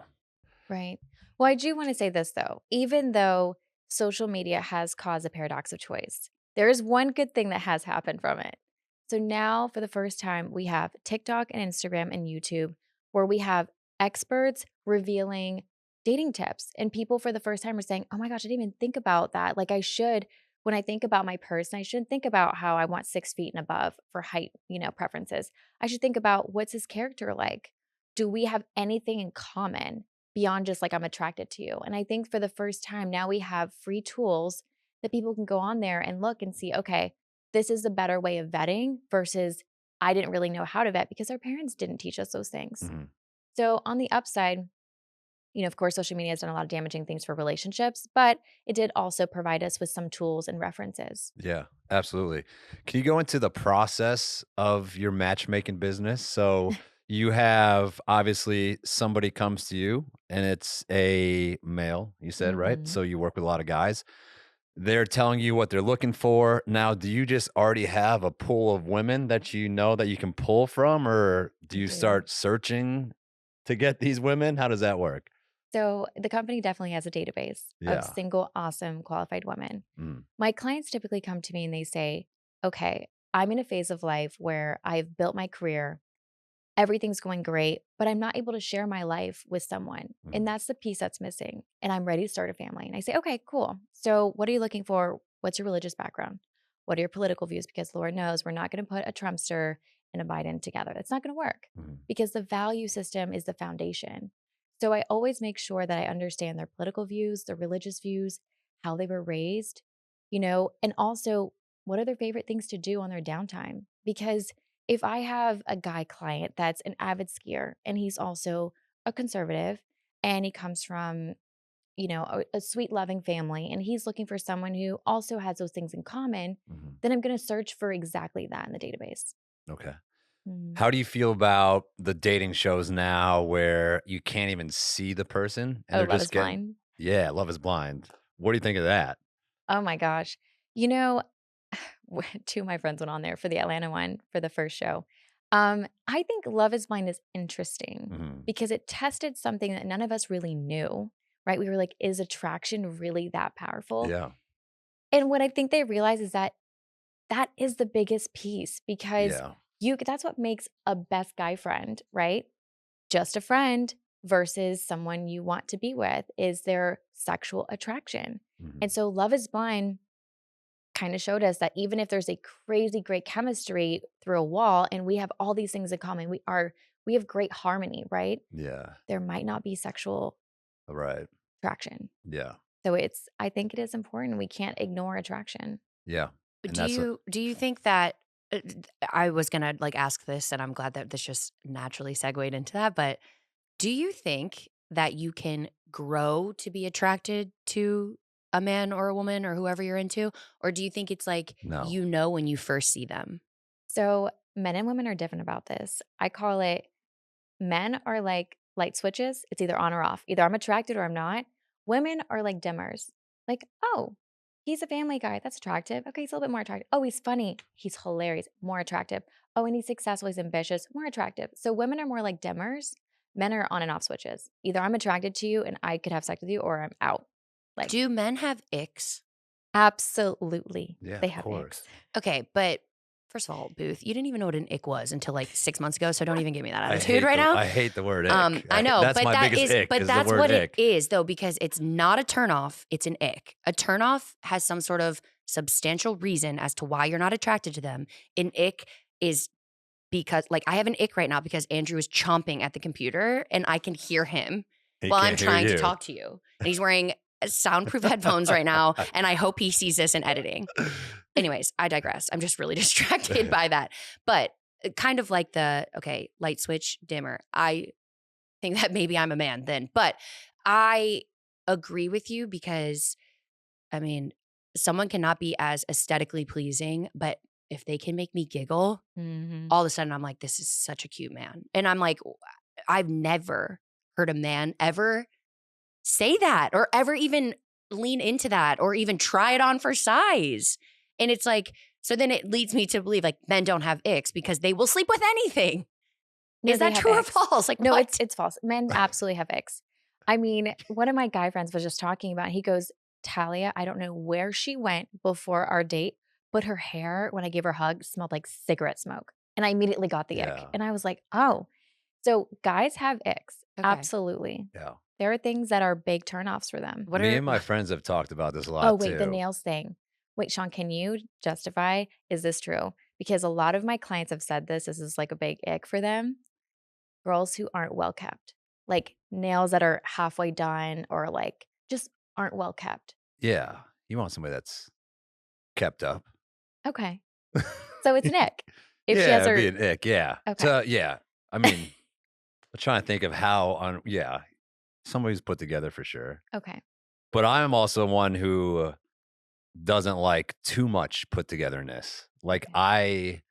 right. Well, I do want to say this though. Even though social media has caused a paradox of choice, there is one good thing that has happened from it. So now, for the first time, we have TikTok and Instagram and YouTube where we have experts revealing dating tips. And people for the first time are saying, oh my gosh, I didn't even think about that. Like, I should, when I think about my person, I shouldn't think about how I want 6 feet and above for height, preferences. I should think about what's his character like? Do we have anything in common beyond just like I'm attracted to you? And I think for the first time, now we have free tools that people can go on there and look and see, okay, this is a better way of vetting versus I didn't really know how to vet because our parents didn't teach us those things. Mhm. So on the upside, of course, social media has done a lot of damaging things for relationships, but it did also provide us with some tools and references. Yeah, absolutely. Can you go into the process of your matchmaking business? So you have obviously somebody comes to you and it's a male, you said, right? Mhm. So you work with a lot of guys. They're telling you what they're looking for. Now, do you just already have a pool of women that you know that you can pull from, or do I you do. start searching to get these women? How does that work? So the company definitely has a database of Yeah. single, awesome, qualified women. Mm. My clients typically come to me and they say, okay, I'm in a phase of life where I've built my career. Everything's going great, but I'm not able to share my life with someone. Mm. And that's the piece that's missing. And I'm ready to start a family. And I say, okay, cool. So what are you looking for? What's your religious background? What are your political views? Because Lord knows we're not going to put a Trumpster and a Biden together. That's not going to work Mm. because the value system is the foundation. So I always make sure that I understand their political views, their religious views, how they were raised, and also what are their favorite things to do on their downtime. Because if I have a guy client that's an avid skier and he's also a conservative and he comes from, a sweet, loving family and he's looking for someone who also has those things in common, Mhm. then I'm going to search for exactly that in the database. Okay. Mm. How do you feel about the dating shows now where you can't even see the person and Oh, they're Love just is getting, Blind. yeah, Love is Blind. What do you think of that? Oh my gosh. You know, two of my friends went on there for the Atlanta one for the first show. I think Love is Blind is interesting Mhm. because it tested something that none of us really knew, right? We were like, is attraction really that powerful? Yeah. And what I think they realize is that that is the biggest piece because Yeah. that's what makes a best guy friend, right? Just a friend versus someone you want to be with is their sexual attraction. Mhm. And so Love is Blind kind of showed us that even if there's a crazy great chemistry through a wall and we have all these things in common, we have great harmony, right? Yeah. There might not be sexual Right. attraction. Yeah. So I think it is important. We can't ignore attraction. Yeah. And Do that's a, you think that I was gonna like ask this, and I'm glad that this just naturally segued into that. But do you think that you can grow to be attracted to a man or a woman or whoever you're into, or do you think it's like no. when you first see them? So men and women are different about this. I call it men are like light switches. It's either on or off. Either I'm attracted or I'm not. Women are like dimmers. Like, oh, he's a family guy. That's attractive. Okay, he's a little bit more attractive. Oh, he's funny. He's hilarious. More attractive. Oh, and he's successful. He's ambitious. More attractive. So women are more like dimmers. Men are on and off switches. Either I'm attracted to you and I could have sex with you or I'm out. Like, Do men have icks? absolutely. Yeah, They of have course. icks. Okay, but first of all, Booth, you didn't even know what an ick was until like 6 months ago. So don't even give me that attitude right now. I hate the word ick. I know, That's but my biggest ick is the that's word what ick. it is though, because it's not a turnoff, it's an ick. A turnoff has some sort of substantial reason as to why you're not attracted to them. An ick is because like I have an ick right now because Andrew is chomping at the computer and I can hear him He while I'm can't hear trying to you. talk to you. And he's wearing soundproof headphones right now, and I hope he sees this in editing. Anyways, I digress. I'm just really distracted by that. But kind of like light switch, dimmer. I think that maybe I'm a man then. But I agree with you because, I mean, someone cannot be as aesthetically pleasing, but if they can make me giggle, all of a sudden I'm like, this is such a cute man. And I'm like, I've never heard a man ever say that or ever even lean into that or even try it on for size. And it's like, so then it leads me to believe like men don't have icks because they will sleep with anything. No, Is they that have true or icks. false? Like, No, what? it's false. Men absolutely have icks. I mean, one of my guy friends was just talking about, he goes, Thalia, I don't know where she went before our date, but her hair, when I gave her a hug, smelled like cigarette smoke. And I immediately got the ick. Yeah. And I was like, oh, so guys have icks. Okay. Absolutely. Yeah. There are things that are big turnoffs for them. What Me are and my friends have talked about this a lot Oh, wait, the too. nails thing. Wait, Shawn, can you justify, is this true? Because a lot of my clients have said this is like a big ick for them. Girls who aren't well kept, like nails that are halfway done or like just aren't well kept. Yeah. You want somebody that's kept up. Okay. So it's an ick. If she Yeah, has her, it'd be an ick. Yeah. okay. So, yeah. I mean, I'm trying to think of how somebody's put together for sure. Okay. But I am also one who doesn't like too much put togetherness. Like Okay. I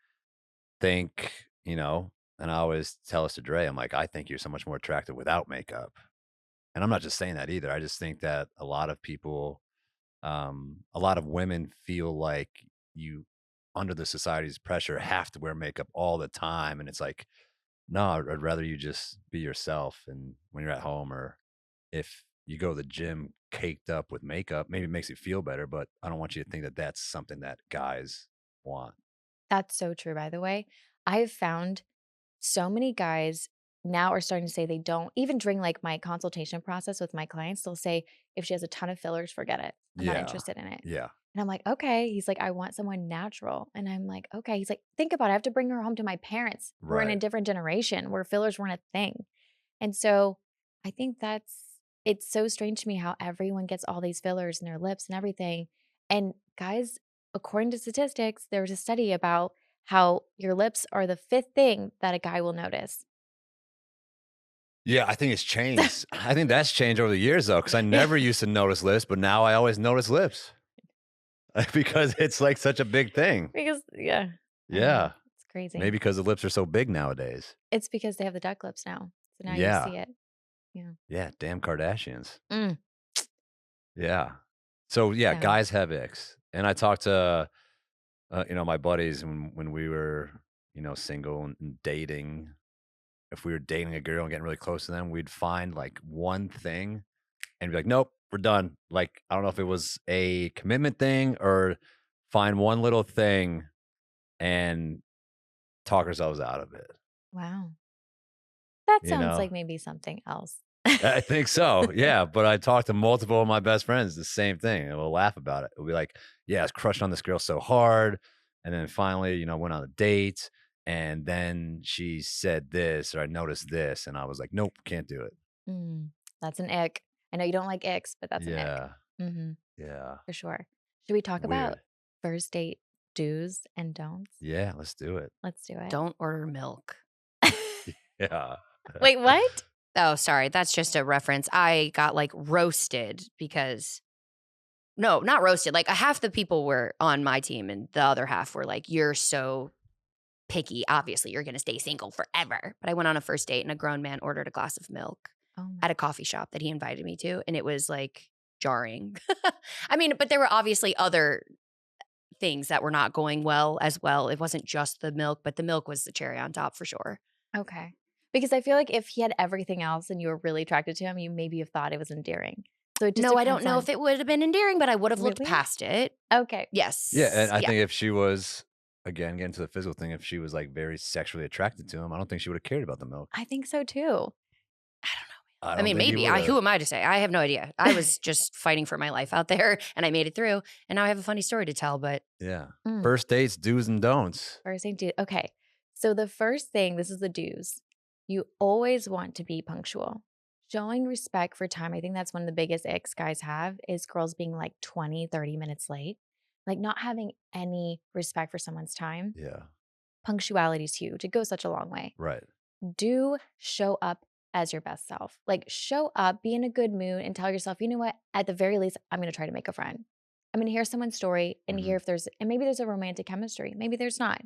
think, and I always tell us to Dre, I'm like, I think you're so much more attractive without makeup. And I'm not just saying that either. I just think that a lot of people, a lot of women feel like you, under the society's pressure, have to wear makeup all the time. And it's like, no, I'd rather you just be yourself. And when you're at home, or if you go to the gym caked up with makeup, maybe it makes you feel better, but I don't want you to think that that's something that guys want. That's so true, by the way. I have found so many guys now are starting to say they don't, even during like my consultation process with my clients, they'll say, if she has a ton of fillers, forget it. I'm not Yeah. interested in it. Yeah. And I'm like, okay. He's like, I want someone natural. And I'm like, okay. He's like, think about it. I have to bring her home to my parents. We're in a Right. different generation where fillers weren't a thing. And so I think it's so strange to me how everyone gets all these fillers in their lips and everything. And guys, according to statistics, there was a study about how your lips are the fifth thing that a guy will notice. Yeah, I think it's changed. I think that's changed over the years though, because I never used to notice lips, but now I always notice lips because it's like such a big thing. Because, yeah. I know, Yeah. it's crazy. Maybe because the lips are so big nowadays. It's because they have the duck lips now. So now Yeah. you see it. Yeah. Yeah. Damn Kardashians. Mm, Yeah. So yeah, yeah. guys have icks. And I talked to, my buddies when we were, single and dating. If we were dating a girl and getting really close to them, we'd find like one thing and be like, nope, we're done. Like, I don't know if it was a commitment thing or find one little thing and talk ourselves out of it. Wow. That You sounds know, like maybe something else. I think so. Yeah. But I talked to multiple of my best friends, the same thing. And we'll laugh about it. We'll be like, yeah, I was crushing on this girl so hard. And then finally, went on a date. And then she said this, or I noticed this. And I was like, nope, can't do it. That's an ick. I know you don't like icks, but that's an ick. Yeah. Mm-hmm, Yeah. for sure. Should we talk about Weird. first date do's and don'ts? Yeah. Let's do it. Let's do it. Don't order milk. Yeah. Wait, what? Oh, sorry. That's just a reference. I got like roasted because, no, not roasted. Like half the people were on my team and the other half were like, you're so picky. Obviously, you're going to stay single forever. But I went on a first date and a grown man ordered a glass of milk Oh my. at a coffee shop that he invited me to. And it was like jarring. I mean, but there were obviously other things that were not going well as well. It wasn't just the milk, but the milk was the cherry on top for sure. Okay. Because I feel like if he had everything else and you were really attracted to him, you maybe have thought it was endearing. So it just No, I don't depends know on. if it would have been endearing, but I would have looked Really? past it. Okay. Yes. Yeah. And I think if she was, again, getting to the physical thing, if she was like very sexually attracted to him, I don't think she would have cared about the milk. I think so too. I mean, maybe. Who am I to say? I have no idea. I was just fighting for my life out there and I made it through. And now I have a funny story to tell, but Yeah. Mm. First dates, do's and don'ts. First thing, do. Okay. So the first thing, this is the do's. You always want to be punctual. Showing respect for time. I think that's one of the biggest icks guys have is girls being like 20, 30 minutes late. like not having any respect for someone's time. Yeah. Punctuality is huge. It goes such a long way. Right. Do show up as your best self. Like show up, be in a good mood, and tell yourself, you know what? At the very least, I'm going to try to make a friend. I'm going to hear someone's story and hear if there's, and maybe there's a romantic chemistry. Maybe there's not.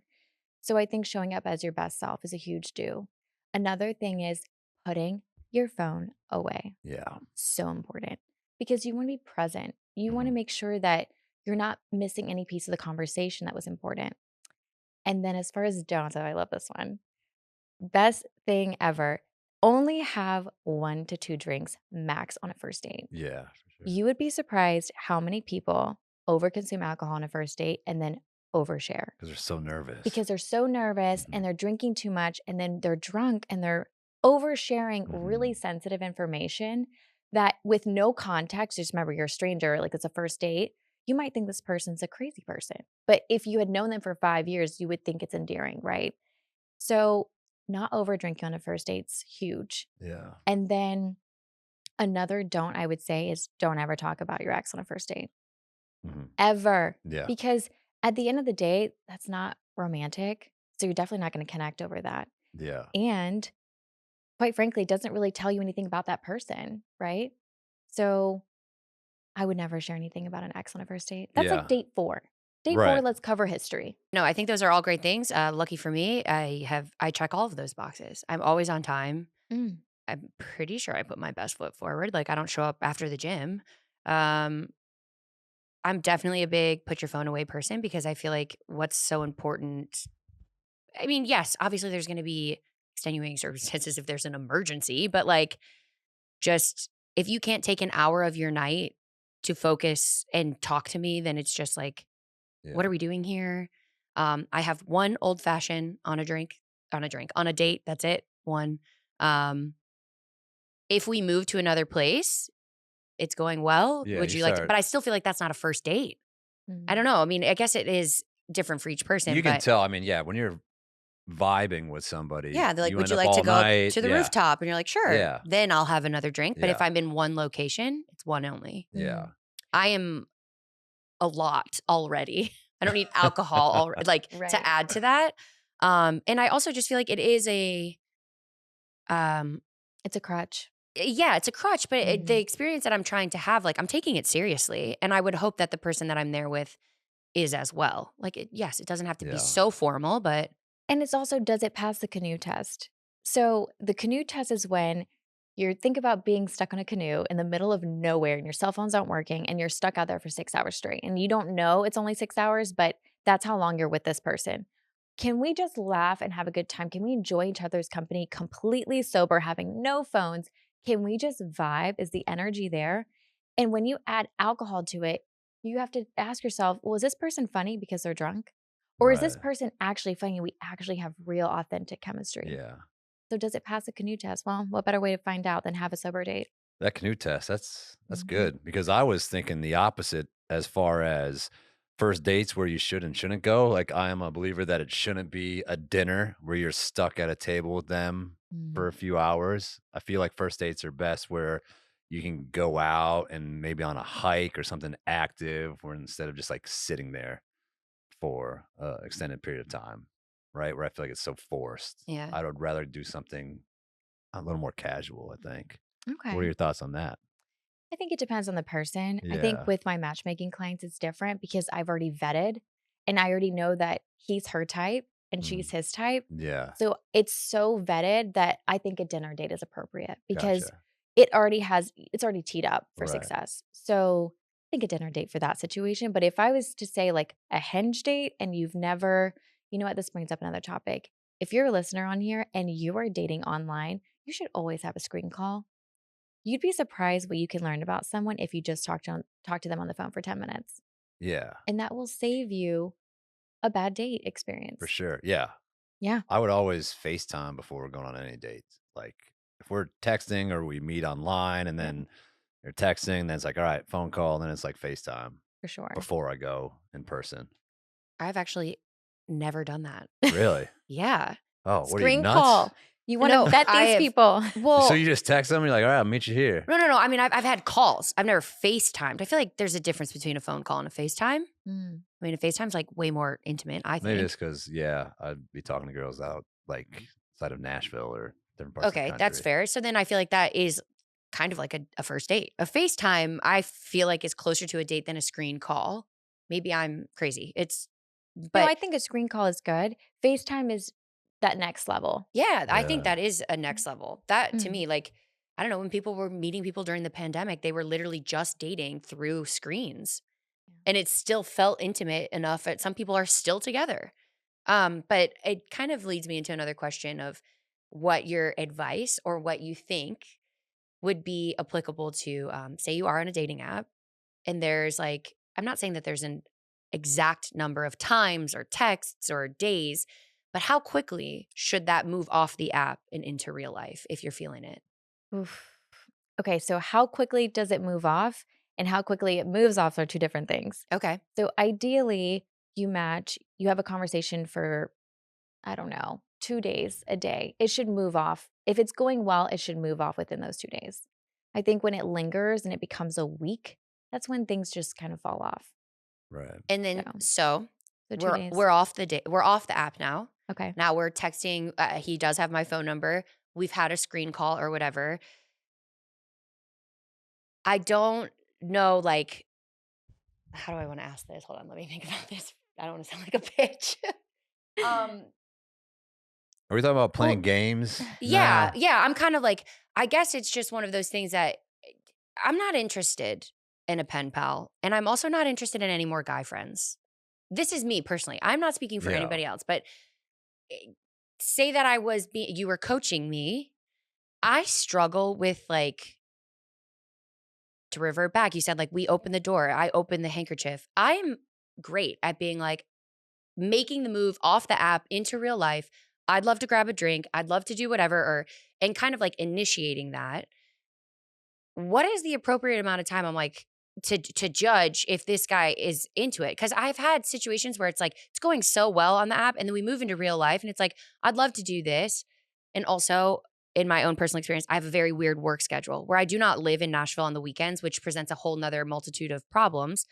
So I think showing up as your best self is a huge do. Another thing is putting your phone away. Yeah. So important because you want to be present. You want to make sure that you're not missing any piece of the conversation that was important. And then as far as don'ts, oh, I love this one. Best thing ever. Only have 1 to 2 drinks max on a first date. Yeah, for sure. You would be surprised how many people overconsume alcohol on a first date and then overshare Because they're so nervous. because they're so nervous and they're drinking too much and then they're drunk and they're oversharing really sensitive information that with no context, just remember you're a stranger, like it's a first date, you might think this person's a crazy person. But if you had known them for 5 years, you would think it's endearing, right? So not over drinking on a first date's huge. Yeah. And then another don't I would say is don't ever talk about your ex on a first date. Ever. Yeah. Because at the end of the day, that's not romantic. So you're definitely not going to connect over that. Yeah. And quite frankly, it doesn't really tell you anything about that person, right? So I would never share anything about an ex on a first date. That's Yeah. like date 4. Date 4, Right. let's cover history. No, I think those are all great things. Lucky for me, I check all of those boxes. I'm always on time. Mm. I'm pretty sure I put my best foot forward. Like I don't show up after the gym. I'm definitely a big put your phone away person because I feel like what's so important. I mean, yes, obviously there's going to be extenuating circumstances if there's an emergency, but like just if you can't take an hour of your night to focus and talk to me, then it's just like, what are we doing here? I have one old fashioned on a date. That's it. One. If we move to another place, it's going well. Yeah, Would you you like to? start- But I still feel like that's not a first date. I don't know. I mean, I guess it is different for each person. You can but tell. I mean, yeah, when you're vibing with somebody. yeah, they're like, would end you up like to all go up night. to the Yeah. rooftop? And you're like, sure. Yeah. Then I'll have another drink. But if Yeah. I'm in one location, it's one only. Yeah. I am a lot already. I don't need alcohol already, Right. to add to that. And I also just feel like it is a It's a crutch. yeah, it's a crutch, but the Mhm. experience that I'm trying to have, like I'm taking it seriously. And I would hope that the person that I'm there with is as well. Like, yes, it doesn't have to Yeah. be so formal, but And it's also, does it pass the canoe test? So the canoe test is when you think about being stuck on a canoe in the middle of nowhere and your cell phones aren't working and you're stuck out there for 6 hours straight. And you don't know it's only 6 hours, but that's how long you're with this person. Can we just laugh and have a good time? Can we enjoy each other's company completely sober, having no phones? Can we just vibe? Is the energy there? And when you add alcohol to it, you have to ask yourself, well, is this person funny because they're drunk? Or is this Right. person actually funny and we actually have real authentic chemistry? Yeah. So does it pass the canoe test? Well, what better way to find out than have a sober date? That canoe test, that's Mhm. good because I was thinking the opposite as far as first dates where you should and shouldn't go. Like I am a believer that it shouldn't be a dinner where you're stuck at a table with them for a few hours. I feel like first dates are best where you can go out and maybe on a hike or something active where instead of just like sitting there for an extended period of time, right? Where I feel like it's so forced. yeah. I would rather do something a little more casual, I think. Okay. What are your thoughts on that? I think it depends on the person. I Yeah. think with my matchmaking clients, it's different because I've already vetted and I already know that he's her type and she's his type. Yeah. So it's so vetted that I think a dinner date is appropriate because Gotcha. it's already teed up for Right. success. So I think a dinner date for that situation. But if I was to say like a hinge date and you've never, you know what, this brings up another topic. If you're a listener on here and you are dating online, you should always have a screen call. You'd be surprised what you can learn about someone if you just talk to them on the phone for 10 minutes. Yeah, And that will save you a bad date experience. for sure. Yeah. Yeah. I would always FaceTime before we're going on any dates. Like if we're texting or we meet online and then you're texting, then it's like, all right, phone call. And then it's like FaceTime For sure. before I go in person. I've actually never done that. Really? Yeah. Oh, what are you, Screen nuts? call. You want No, to vet I these have- people. Well, So you just text them, you're like, all right, I'll meet you here. no. I mean, I've had calls. I've never FaceTimed. I feel like there's a difference between a phone call and a FaceTime. Mm. I mean, a FaceTime's like way more intimate, I Maybe think. it's because, I'd be talking to girls out like outside of Nashville or different parts of the Okay, country. that's fair. So then I feel like that is kind of like a first date. A FaceTime, I feel like is closer to a date than a screen call. Maybe I'm crazy. No, But I think a screen call is good. FaceTime is that next level. yeah, I think Yeah. that is a next level. That to Mm. me, like, I don't know, when people were meeting people during the pandemic, they were literally just dating through screens. And it still felt intimate enough that some people are still together. But it kind of leads me into another question of what your advice or what you think would be applicable to, say you are on a dating app and there's like, I'm not saying that there's an exact number of times or texts or days, but how quickly should that move off the app and into real life if you're feeling it? Oof. Okay, so how quickly does it move off and how quickly it moves off are two different things. Okay. So ideally, you match, you have a conversation for, I don't know, 2 days, a day. It should move off. If it's going well, it should move off within those 2 days. I think when it lingers and it becomes a week, that's when things just kind of fall off. Right. And then So, so so 2 we're days. we're off we're off the app now. Okay. Now we're texting. He does have my phone number. We've had a screen call or whatever. I don't know, like, how do I want to ask this? Hold on, let me think about this. I don't want to sound like a bitch. um, Are we talking about playing Well, games? yeah, now? yeah. I'm kind of like, I guess it's just one of those things that I'm not interested in a pen pal, and I'm also not interested in any more guy friends. This is me personally. I'm not speaking for Yeah. anybody else, but say that you were coaching me. I struggle with like, to revert back, you said like we open the door, I open the handkerchief. I'm great at being like making the move off the app into real life. I'd love to grab a drink. I'd love to do whatever, and kind of like initiating that. What is the appropriate amount of time? I'm like, to judge if this guy is into it. Cause I've had situations where it's like, it's going so well on the app. And then we move into real life and it's like, I'd love to do this. And also, in my own personal experience, I have a very weird work schedule where I do not live in Nashville on the weekends, which presents a whole nother multitude of problems.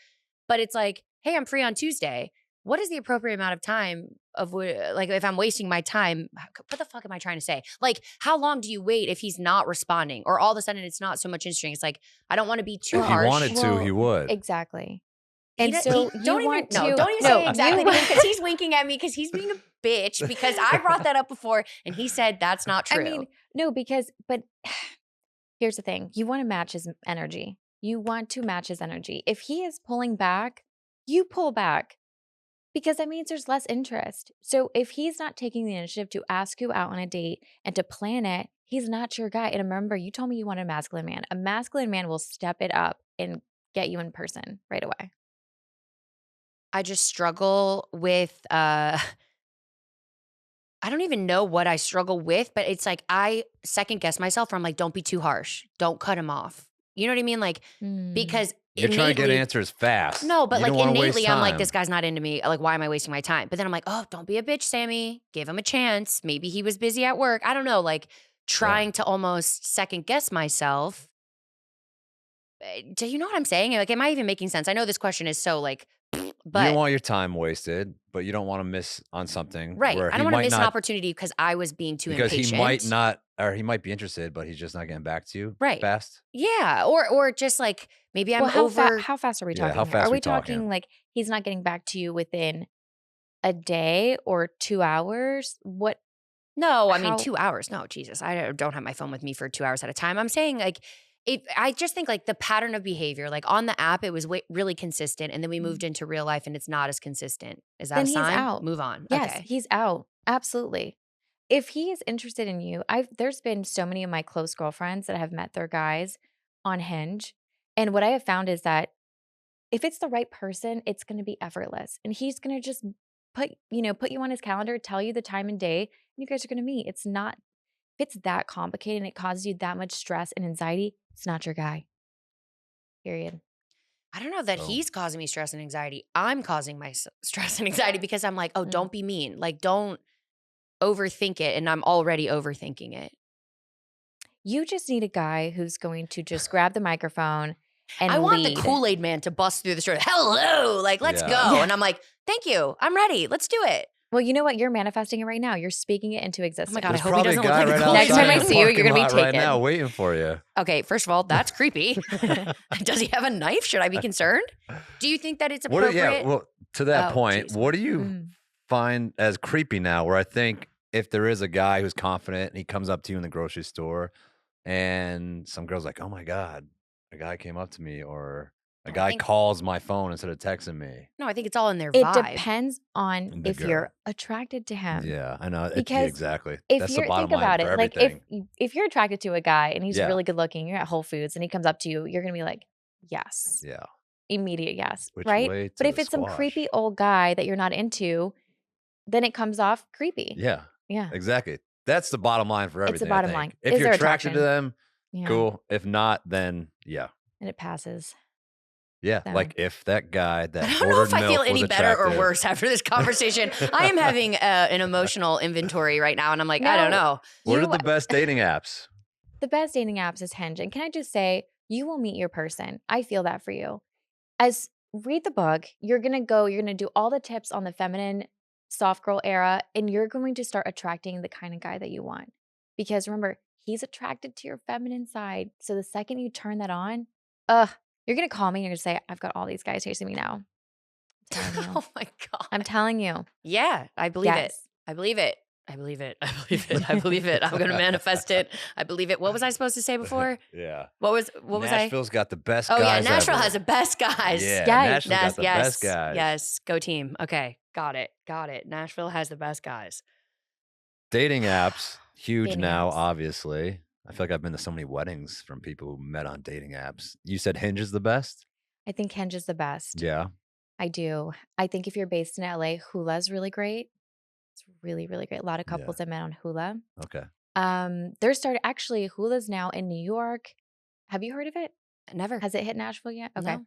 But it's like, hey, I'm free on Tuesday. What is the appropriate amount of time like if I'm wasting my time, what the fuck am I trying to say? Like, how long do you wait if he's not responding or all of a sudden it's not so much interesting? It's like, I don't want to be too If he harsh. wanted to, he would. Exactly. He And do- so he- you don't even want no, to don't even no, say exactly you, because he's winking at me because he's being a bitch because I brought that up before and he said that's not true. I mean, no, but here's the thing. You want to match his energy. You want to match his energy. If he is pulling back, you pull back because that means there's less interest. So if he's not taking the initiative to ask you out on a date and to plan it, he's not your guy. And remember, you told me you want a masculine man. A masculine man will step it up and get you in person right away. I just struggle with I don't even know what I struggle with, but it's like I second guess myself where I'm like, don't be too harsh. Don't cut him off. You know what I mean? Like, because You're trying to get innately- answers fast. No, but You like don't wanna waste innately, I'm like, time. this guy's not into me. Like, why am I wasting my time? But then I'm like, oh, don't be a bitch, Sammy. Give him a chance. Maybe he was busy at work. I don't know. Like, trying to almost second guess myself. Do you know what I'm saying? Like, am I even making sense? I know this question is so like, You but don't want your time wasted, but you don't want to miss on something. right. Where I he don't want to might miss an not- opportunity because I was being too because impatient. he might not, or he might be interested, but he's just not getting back to you Right. fast. Yeah, or just like maybe I'm Well, how, over. how fast are we Yeah, talking how here? fast Are we we talking talking? like he's not getting back to you within a day or 2 hours? What? No, I mean How- 2 hours. No, Jesus, I don't have my phone with me for 2 hours at a time. I'm saying like. I just think like the pattern of behavior, like on the app, it was really consistent, and then we moved into real life, and it's not as consistent. Is that Then a he's sign? out. Move on. Yes, Okay. he's out. Absolutely. If he is interested in you, there's been so many of my close girlfriends that have met their guys on Hinge. And what I have found is that if it's the right person, it's going to be effortless. And he's going to just put you on his calendar, tell you the time and day, and you guys are going to meet. If it's that complicated and it causes you that much stress and anxiety, it's not your guy. Period. I don't know that So- he's causing me stress and anxiety. I'm causing my stress and anxiety because I'm like, oh, don't be mean. Like, don't overthink it, and I'm already overthinking it. You just need a guy who's going to just grab the microphone and I want the lead. Kool-Aid man to bust through the store. Hello, like, let's Yeah. go. Yeah. And I'm like, thank you. I'm ready. Let's do it. Well, you know what? You're manifesting it right now. You're speaking it into Oh existence. my God, I There's hope he probably a doesn't look guy like a right Kool-Aid Next time outside I in the see you, you're parking gonna be lot right now taken. waiting for you. Okay, first of all, that's creepy. Does he have a knife? Should I be concerned? Do you think that it's What? appropriate? Yeah. Well, to that Oh, point, geez. what do you Mm. find as creepy now? Where I think if there is a guy who's confident and he comes up to you in the grocery store, and some girl's like, "Oh my God, a guy came up to me," or a No, I guy think- calls my phone instead of texting me. No, I think it's all in their It vibe. depends on The if girl. you're attracted to him. Yeah, I know. Yeah, Because exactly. If That's the you're bottom think line about for it, like everything. if you're attracted to a guy and he's Yeah. really good looking, you're at Whole Foods and he comes up to you, you're gonna be like, yes, Yeah. immediate yes, Which right? way to But if the it's some squash? creepy old guy that you're not into, then it comes off creepy. Yeah, Yeah, exactly. That's the bottom line for everything. it's the I bottom think. line. If Is you're there attracted to attraction? them, Yeah, cool. If not, then yeah. and it passes. Yeah, So. like if that guy that I don't know ordered if I milk feel was any better or attractive. worse after this conversation. I am having an emotional inventory right now, and I'm like, I don't No. know. What You- are the best dating apps? The best dating apps is Hinge. And can I just say, you will meet your person. I feel that for you. As read the book, you're going to do all the tips on the feminine soft girl era, and you're going to start attracting the kind of guy that you want. Because remember, he's attracted to your feminine side. So the second you turn that on, you're going to call me and you're going to say, I've got all these guys chasing me now. I'm telling you. Oh my God. I'm telling you. Yeah, I believe it. Yes. I believe it. I believe it. I believe it. I believe it. I'm going to manifest it. I believe it. What was I supposed to say before? Yeah. What was I? Nashville's got the best Oh guys yeah, Nashville ever. has the best guys. Yeah, Yes. Nashville's got the best guys. Yes, go team. Okay, got it. Nashville has the best guys. Dating apps, huge Dating now, apps. obviously. I feel like I've been to so many weddings from people who met on dating apps. You said Hinge is the best? I think Hinge is the best. Yeah. I do. I think if you're based in LA, Hula's really great. It's really, really great. A lot of Yeah. couples I met on Hula. Okay. Actually, Hula's now in New York. Have you heard of it? Never. Has it hit Nashville yet? Okay. No.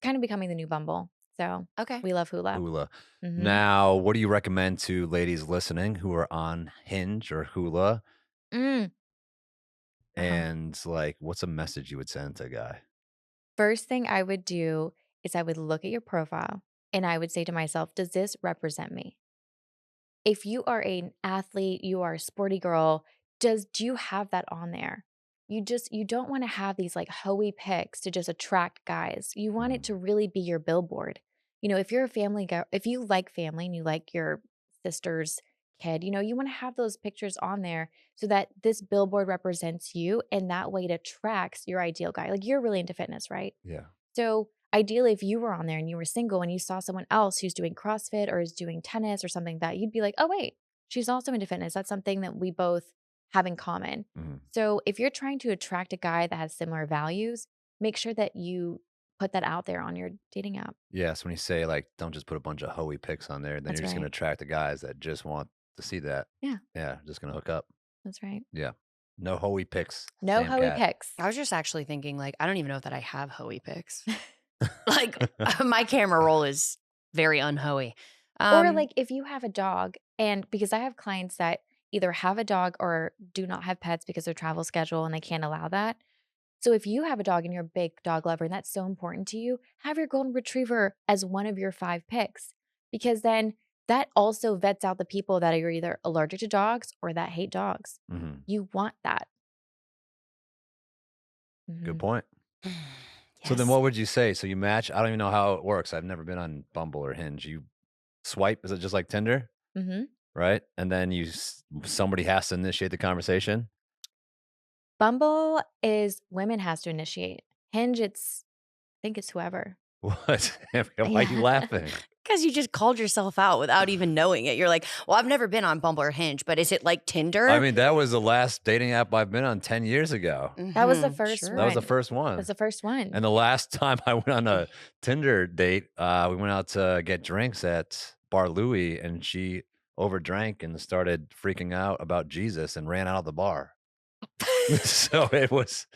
Kind of becoming the new Bumble. So Okay. we love Hula. Hula. Mhm. Now, what do you recommend to ladies listening who are on Hinge or Hula? Mm. And like, what's a message you would send to a guy? First thing I would do is I would look at your profile and I would say to myself, does this represent me? If you are an athlete, you are a sporty girl, do you have that on there? You don't want to have these like hoey pics to just attract guys. You want it to really be your billboard. You know, if you're a family guy, if you like family and you like your sister's kid, you want to have those pictures on there so that this billboard represents you and that way it attracts your ideal guy. Like you're really into fitness, right? Yeah. So ideally, if you were on there and you were single and you saw someone else who's doing CrossFit or is doing tennis or something, that you'd be like, oh, wait, she's also into fitness. That's something that we both have in common. Mhm. So if you're trying to attract a guy that has similar values, make sure that you put that out there on your dating app. Yeah. So when you say like, don't just put a bunch of hoey pics on there, then That's you're just going to right. attract the guys that just want to see that. Yeah. Yeah. Just going to hook up. That's right. Yeah. No hoey pics. No Sam hoey Cat. pics. I was just actually thinking, like, I don't even know that I have hoey pics. Like, my camera roll is very unhoey. Or like if you have a dog, and because I have clients that either have a dog or do not have pets because of their travel schedule and they can't allow that. So if you have a dog and you're a big dog lover and that's so important to you, have your golden retriever as one of your 5 picks, because then that also vets out the people that are either allergic to dogs or that hate dogs. Mhm. You want that. Good Mhm. point. So then Yes. what would you say? So you match? I don't even know how it works. I've never been on Bumble or Hinge. You swipe? Is it just like Tinder? Mhm. Right? And then somebody has to initiate the conversation. Bumble is women has to initiate. Hinge, I think it's whoever. What? Why are you Yeah. laughing? Because you just called yourself out without even knowing it. You're like, well, I've never been on Bumble or Hinge, but is it like Tinder? I mean, that was the last dating app I've been on 10 years ago. That was the Mhm, first sure. That was the one. first one. That's the first one. And the last time I went on a Tinder date, we went out to get drinks at Bar Louie, and she overdrank and started freaking out about Jesus and ran out of the bar. So it was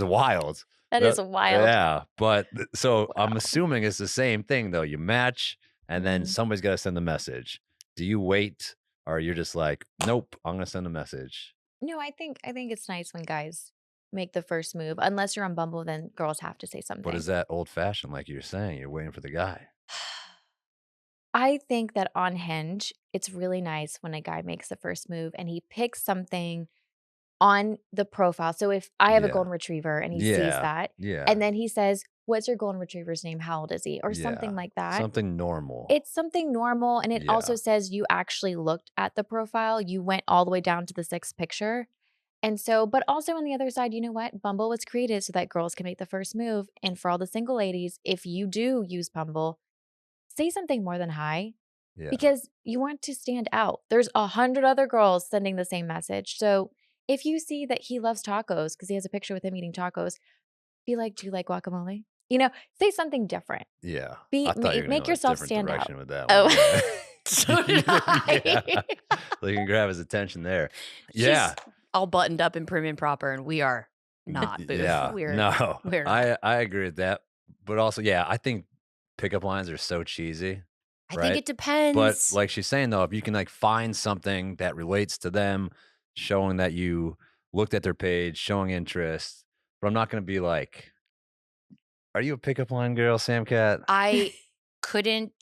wild. That is wild. Yeah, but so I'm assuming it's the same thing though. You match, and then Mhm. somebody's got to send the message. Do you wait, or you're just like, nope, I'm gonna send a message? No, I think it's nice when guys make the first move. Unless you're on Bumble, then girls have to say But something. is that old fashioned? Like you're saying, you're waiting for the guy. I think that on Hinge, it's really nice when a guy makes the first move and he picks something on the profile. So if I have a Yeah. golden retriever and he sees Yeah. that, Yeah. and then he says, "What's your golden retriever's name? How old is he?" Or something Yeah. like that. Something normal. It's something normal. And it also Yeah. says you actually looked at the profile. You went all the way down to the 6th picture. And so, but also on the other side, you know what? Bumble was created so that girls can make the first move. And for all the single ladies, if you do use Bumble, say something more than hi. Yeah. Because you want to stand out. There's 100 other girls sending the same message. So if you see that he loves tacos because he has a picture with him eating tacos, be like, "Do you like guacamole?" Say something different. Yeah. Be I thought you were make going a yourself different stand out. direction with that Oh, one. Yeah. So did I. Yeah. So you can grab his attention there. Yeah. She's all buttoned up and prim and proper, and we are not, Booth. Yeah. We're No. we're not. I agree with that. But also, yeah, I think pickup lines are so cheesy. I Right. think it depends. But like she's saying though, if you can like find something that relates to them, showing that you looked at their page, showing interest. But I'm not going to be like, are you a pickup line girl, Sam Cat? I couldn't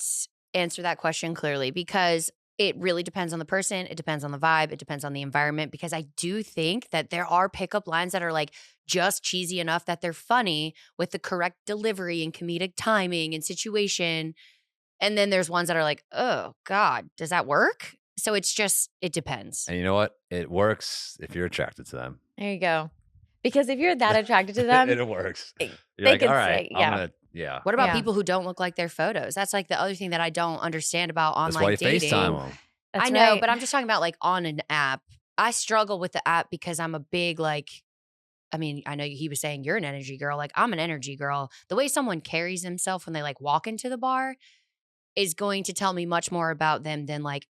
answer that question clearly because it really depends on the person. It depends on the vibe. It depends on the environment. Because I do think that there are pickup lines that are like just cheesy enough that they're funny with the correct delivery and comedic timing and situation. And then there's ones that are like, oh God, does that work? So it depends. And you know what? It works if you're attracted to them. there you go. Because if you're that attracted to them, it works. You're they like, can all right, say, I'm gonna, yeah. What about Yeah. people who don't look like their photos? That's like the other thing that I don't understand about That's why online you dating. FaceTime them. that's I know, right. but I'm just talking about like on an app. I struggle with the app because I'm a big I know he was saying you're an energy girl. Like I'm an energy girl. The way someone carries themselves when they like walk into the bar is going to tell me much more about them than like,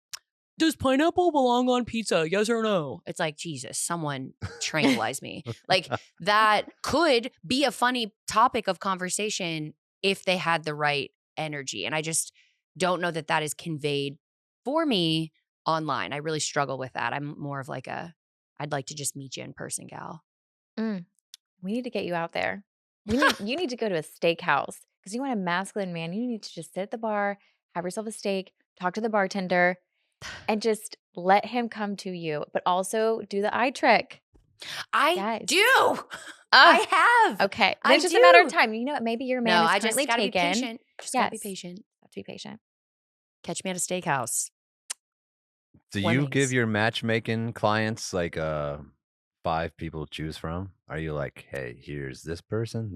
does pineapple belong on pizza? Yes or no? It's like, Jesus, someone tranquilize me. Like that could be a funny topic of conversation if they had the right energy. And I just don't know that that is conveyed for me online. I really struggle with that. I'm more of like I'd like to just meet you in person, gal. We need to get you out there. You need to go to a steakhouse because you want a masculine man. You need to just sit at the bar, have yourself a steak, talk to the bartender, and just let him come to you. But also do the eye trick. I Yes. do. I have. Okay. I It's just a matter of do. time. You know what? Maybe your man No, is I just currently gotta be taken. patient. Just gotta be Yes. patient. Have to be patient. Catch me at a steakhouse. Do One you wings. give your matchmaking clients like 5 people to choose from? Are you like, hey, here's this person, and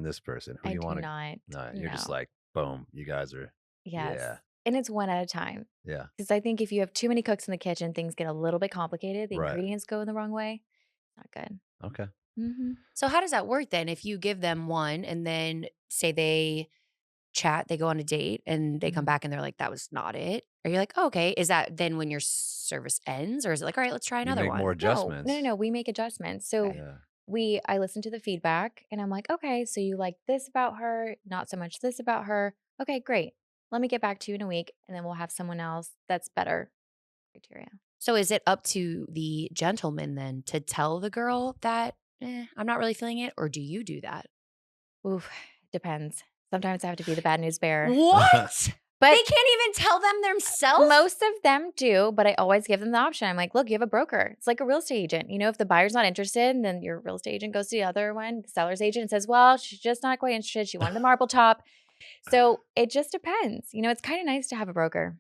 this person? Who I do you do want to? not. No, you're just No. like, boom, you guys are. Yes. Yeah. And it's one at a time. Yeah. Because I think if you have too many cooks in the kitchen, things get a little bit complicated. The Right. ingredients go in the wrong way. Not good. Okay. Mm-hmm. So how does that work then? If you give them one and then say they chat, they go on a date and they come Mhm. back and they're like, that was not it. Are you like, oh, okay. Is that then when your service ends? Or is it like, all right, let's try You another make one? more No, adjustments. no. We make adjustments. So Yeah. I listen to the feedback and I'm like, okay, so you like this about her, not so much this about her. Okay, great. Let me get back to you in a week and then we'll have someone else that's better criteria. So is it up to the gentleman then to tell the girl that I'm not really feeling it? Or do you do that? Oof, depends. Sometimes I have to be the bad news bearer. What? But They can't even tell them themselves? most of them do, but I always give them the option. I'm like, look, you have a broker. It's like a real estate agent. You know, if the buyer's not interested, then your real estate agent goes to the other one, the seller's agent, and says, well, she's just not quite interested. She wanted the marble top. So it just depends. You know, it's kind of nice to have a broker.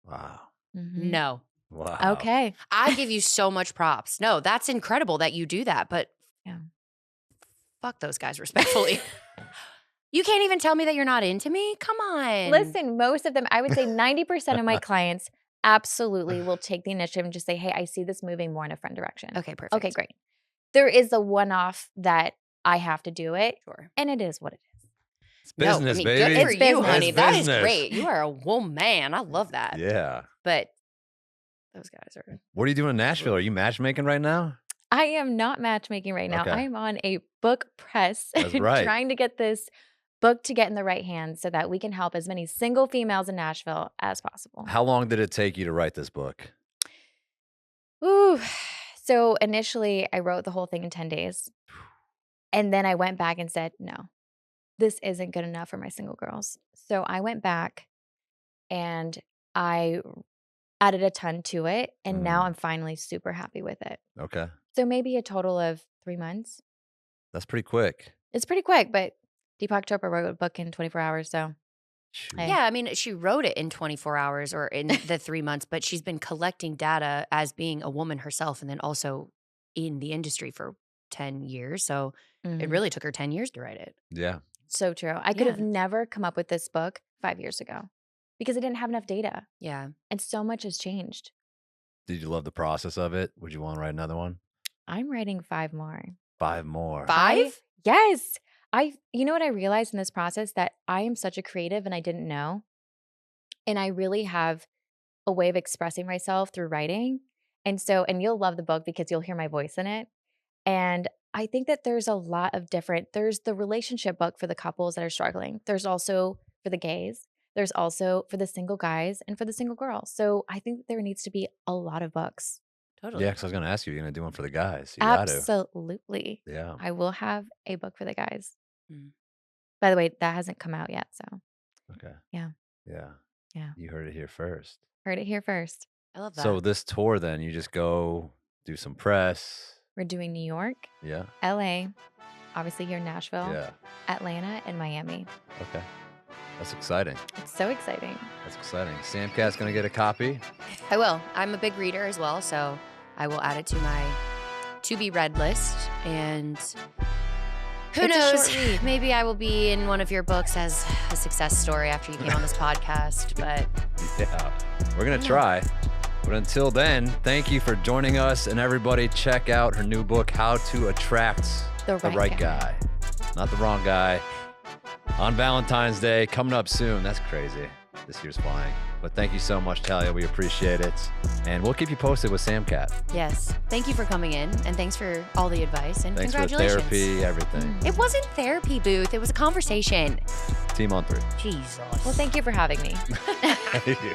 Wow. Mhm. No. Wow. Okay. I give you so much props. No, that's incredible that you do that, but Yeah. fuck those guys respectfully. You can't even tell me that you're not into me? Come on. Listen, most of them, I would say 90% of my clients absolutely will take the initiative and just say, hey, I see this moving more in a friend direction. Okay, perfect. Okay, great. There is a one-off that I have to do it, Sure. and it is what it is. It's business, no, I mean, baby. good for It's you, business. honey. It's That is business. great. You are a woman. I love that. Yeah. But those guys are. What are you doing in Nashville? Are you matchmaking right now? I am not matchmaking right now. Okay. I am on a book press That's right. trying to get this book to get in the right hands so that we can help as many single females in Nashville as possible. How long did it take you to write this book? Ooh, So initially, I wrote the whole thing in 10 days. And then I went back and said, no, this isn't good enough for my single girls. So I went back and I added a ton to it. And now I'm finally super happy with it. Okay. So maybe a total of 3 months. That's pretty quick. It's pretty quick, but Deepak Chopra wrote a book in 24 hours. So Shoot. Hey. Yeah, I mean, she wrote it in 24 hours or in the 3 months, but she's been collecting data as being a woman herself and then also in the industry for 10 years. So it really took her 10 years to write it. Yeah. So true. I could have Yeah. never come up with this book 5 years ago because I didn't have enough data. Yeah. And so much has changed. Did you love the process of it? Would you want to write another one? I'm writing 5 more. 5 more. 5? Yes. You know what I realized in this process? That I am such a creative and I didn't know. And I really have a way of expressing myself through writing. And you'll love the book because you'll hear my voice in it. And I think that there's a lot of there's the relationship book for the couples that are struggling. There's also for the gays. There's also for the single guys and for the single girls. So I think there needs to be a lot of books. Totally. Yeah, because I was going to ask you, you're going to do one for the guys. You got to. Absolutely. Yeah. I will have a book for the guys. Mm. By the way, that hasn't come out yet. So Okay. Yeah. Yeah. Yeah. You heard it here first. Heard it here first. I love that. So this tour, then you just go do some press. We're doing New York, Yeah. LA, obviously here in Nashville, Yeah. Atlanta, and Miami. Okay. That's exciting. It's so exciting. That's exciting. Samcat's going to get a copy. I will. I'm a big reader as well, so I will add it to my to-be read list. And who It's a knows? short read. Maybe I will be in one of your books as a success story after you came on this podcast. But Yeah. We're going to try. But until then, thank you for joining us. And everybody, check out her new book, How to Attract The Right Guy. Not the wrong guy. On Valentine's Day, coming up soon. That's crazy. This year's flying. But thank you so much, Thalia. We appreciate it. And we'll keep you posted with Samcat. yes, thank you for coming in, and thanks for all the advice, and Thanks for the congratulations. therapy, everything. It wasn't therapy, Booth. It was a conversation. Team on 3. Jesus. Well, thank you for having me. Thank you.